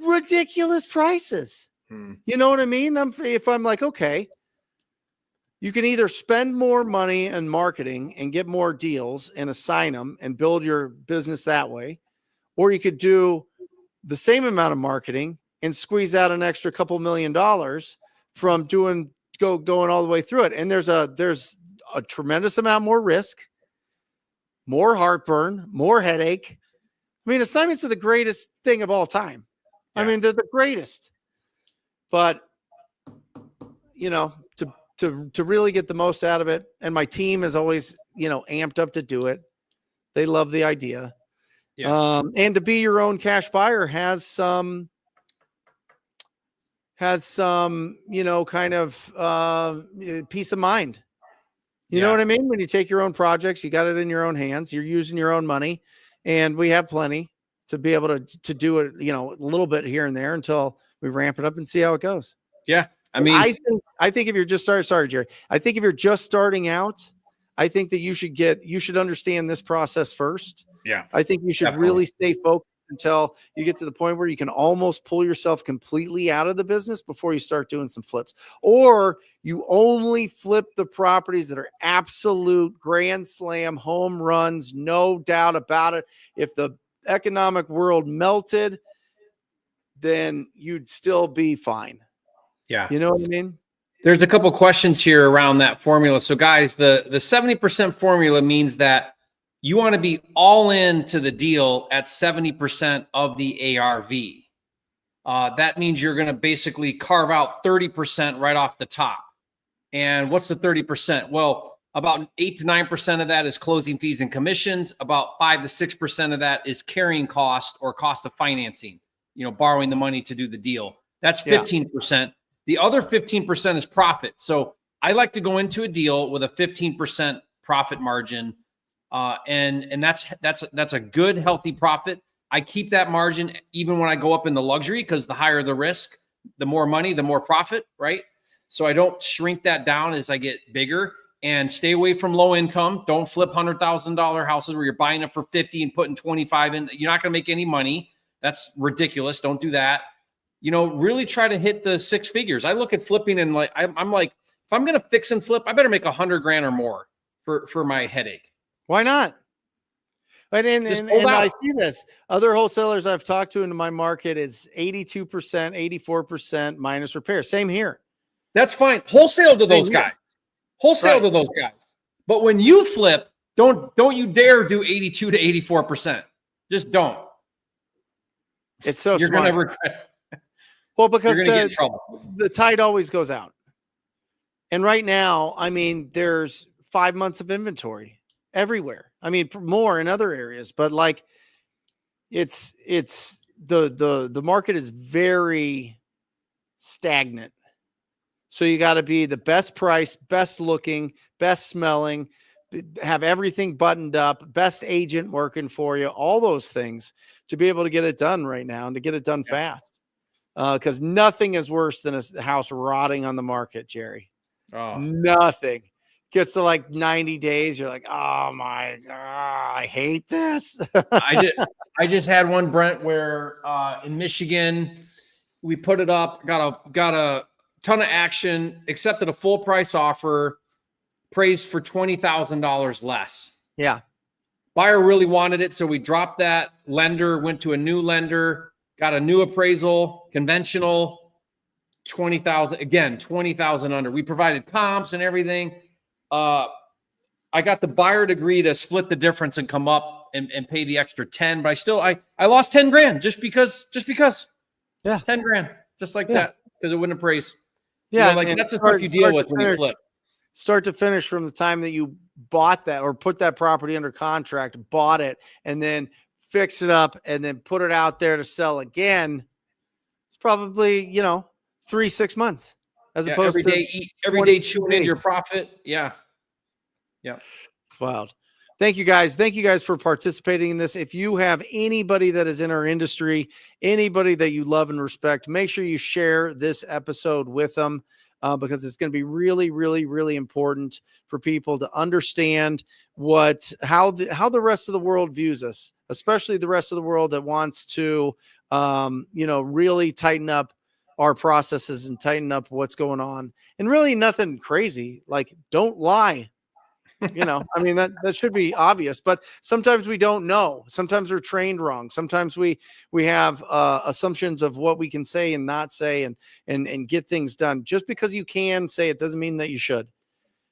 ridiculous prices. You know what I mean? If I'm like, okay, you can either spend more money in marketing and get more deals and assign them and build your business that way, or you could do the same amount of marketing and squeeze out an extra couple $1 million from going all the way through it. And there's a tremendous amount more risk, more heartburn, more headache. I mean, assignments are the greatest thing of all time. Yeah. I mean, they're the greatest. But to really get the most out of it, and my team is always amped up to do it. They love the idea. Yeah. And to be your own cash buyer has some kind of peace of mind. You know what I mean? When you take your own projects, you got it in your own hands, you're using your own money, and we have plenty to be able to do it, a little bit here and there until we ramp it up and see how it goes. Yeah. I mean, I think if you're just sorry, Jerry. I think if you're just starting out, I think that you should understand this process first. Yeah. I think you should really stay focused until you get to the point where you can almost pull yourself completely out of the business before you start doing some flips, or you only flip the properties that are absolute grand slam home runs. No doubt about it. If the economic world melted, then you'd still be fine. Yeah. You know what I mean? There's a couple questions here around that formula. So guys, the 70% formula means that you want to be all in to the deal at 70% of the ARV. That means you're going to basically carve out 30% right off the top. And what's the 30%? Well, about 8 to 9% of that is closing fees and commissions. About 5 to 6% of that is carrying cost or cost of financing, borrowing the money to do the deal. That's 15%. The other 15% is profit. So I like to go into a deal with a 15% profit margin. And that's a good, healthy profit. I keep that margin even when I go up in the luxury, because the higher the risk, the more money, the more profit, right? So I don't shrink that down as I get bigger, and stay away from low income. Don't flip $100,000 houses where you're buying it for 50 and putting 25 in. You're not going to make any money. That's ridiculous. Don't do that. Really try to hit the 6 figures. I look at flipping and I'm like, if I'm going to fix and flip, I better make $100,000 or more for my headache. Why not? And I see this. Other wholesalers I've talked to in my market is 82%, 84% minus repair. Same here. That's fine. Wholesale to those guys. Wholesale to those guys. But when you flip, don't you dare do 82 to 84%. Just don't. It's so you're smart. Gonna regret. Well, because you're gonna get in trouble. The tide always goes out. And right now, I mean, there's 5 months of inventory everywhere. I mean, more in other areas, but like it's the market is very stagnant. So you got to be the best price, best looking, best smelling, have everything buttoned up, best agent working for you, all those things to be able to get it done right now and to get it done fast. Because nothing is worse than a house rotting on the market, Jerry. Oh. Nothing. Gets to like 90 days, you're like, oh my God, I hate this. I just had one, Brent, where in Michigan, we put it up, got a ton of action, accepted a full price offer, praised for $20,000 less. Yeah. Buyer really wanted it, so we dropped that. Lender went to a new lender, got a new appraisal, conventional, 20,000, again, 20,000 under. We provided comps and everything. I got the buyer to agree to split the difference and come up and pay the extra 10, but I lost 10 grand just because. Yeah. 10 grand, just like that, because it wouldn't appraise. Yeah. Like that's the stuff you deal with when you flip. Start to finish, from the time that you bought that or put that property under contract, bought it, and then fix it up and then put it out there to sell again. It's probably, 3-6 months as opposed to every day chewing into your profit. Yeah. It's wild. Thank you guys. Thank you guys for participating in this. If you have anybody that is in our industry, anybody that you love and respect, make sure you share this episode with them. Because it's going to be really, really, really important for people to understand how the rest of the world views us, especially the rest of the world that wants to, really tighten up our processes and tighten up what's going on. And really nothing crazy, like don't lie. That should be obvious, but sometimes we don't know. Sometimes we're trained wrong. Sometimes we have assumptions of what we can say and not say and get things done. Just because you can say it doesn't mean that you should.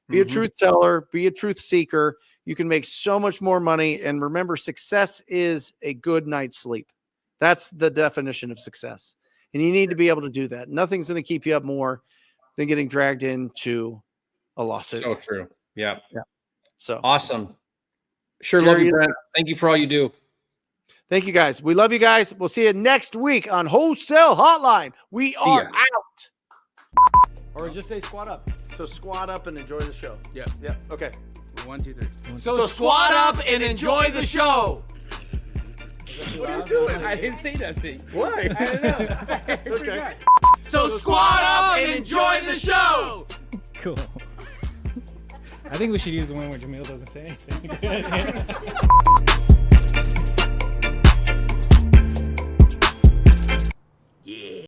Be a truth teller, be a truth seeker. You can make so much more money. And remember, success is a good night's sleep. That's the definition of success. And you need to be able to do that. Nothing's going to keep you up more than getting dragged into a lawsuit. So true. Yeah. So awesome. Sure. Love you, Brent. Thank you for all you do. Thank you guys. We love you guys. We'll see you next week on Wholesale Hotline. We are out. Or just say squat up. So squat up and enjoy the show. Yeah. Okay. 1, 2, 3. So squat up and enjoy the show. What are you doing? I didn't say nothing. Why? I don't know. Okay. So squat up and enjoy the show. Cool. I think we should use the one where Jamil doesn't say anything.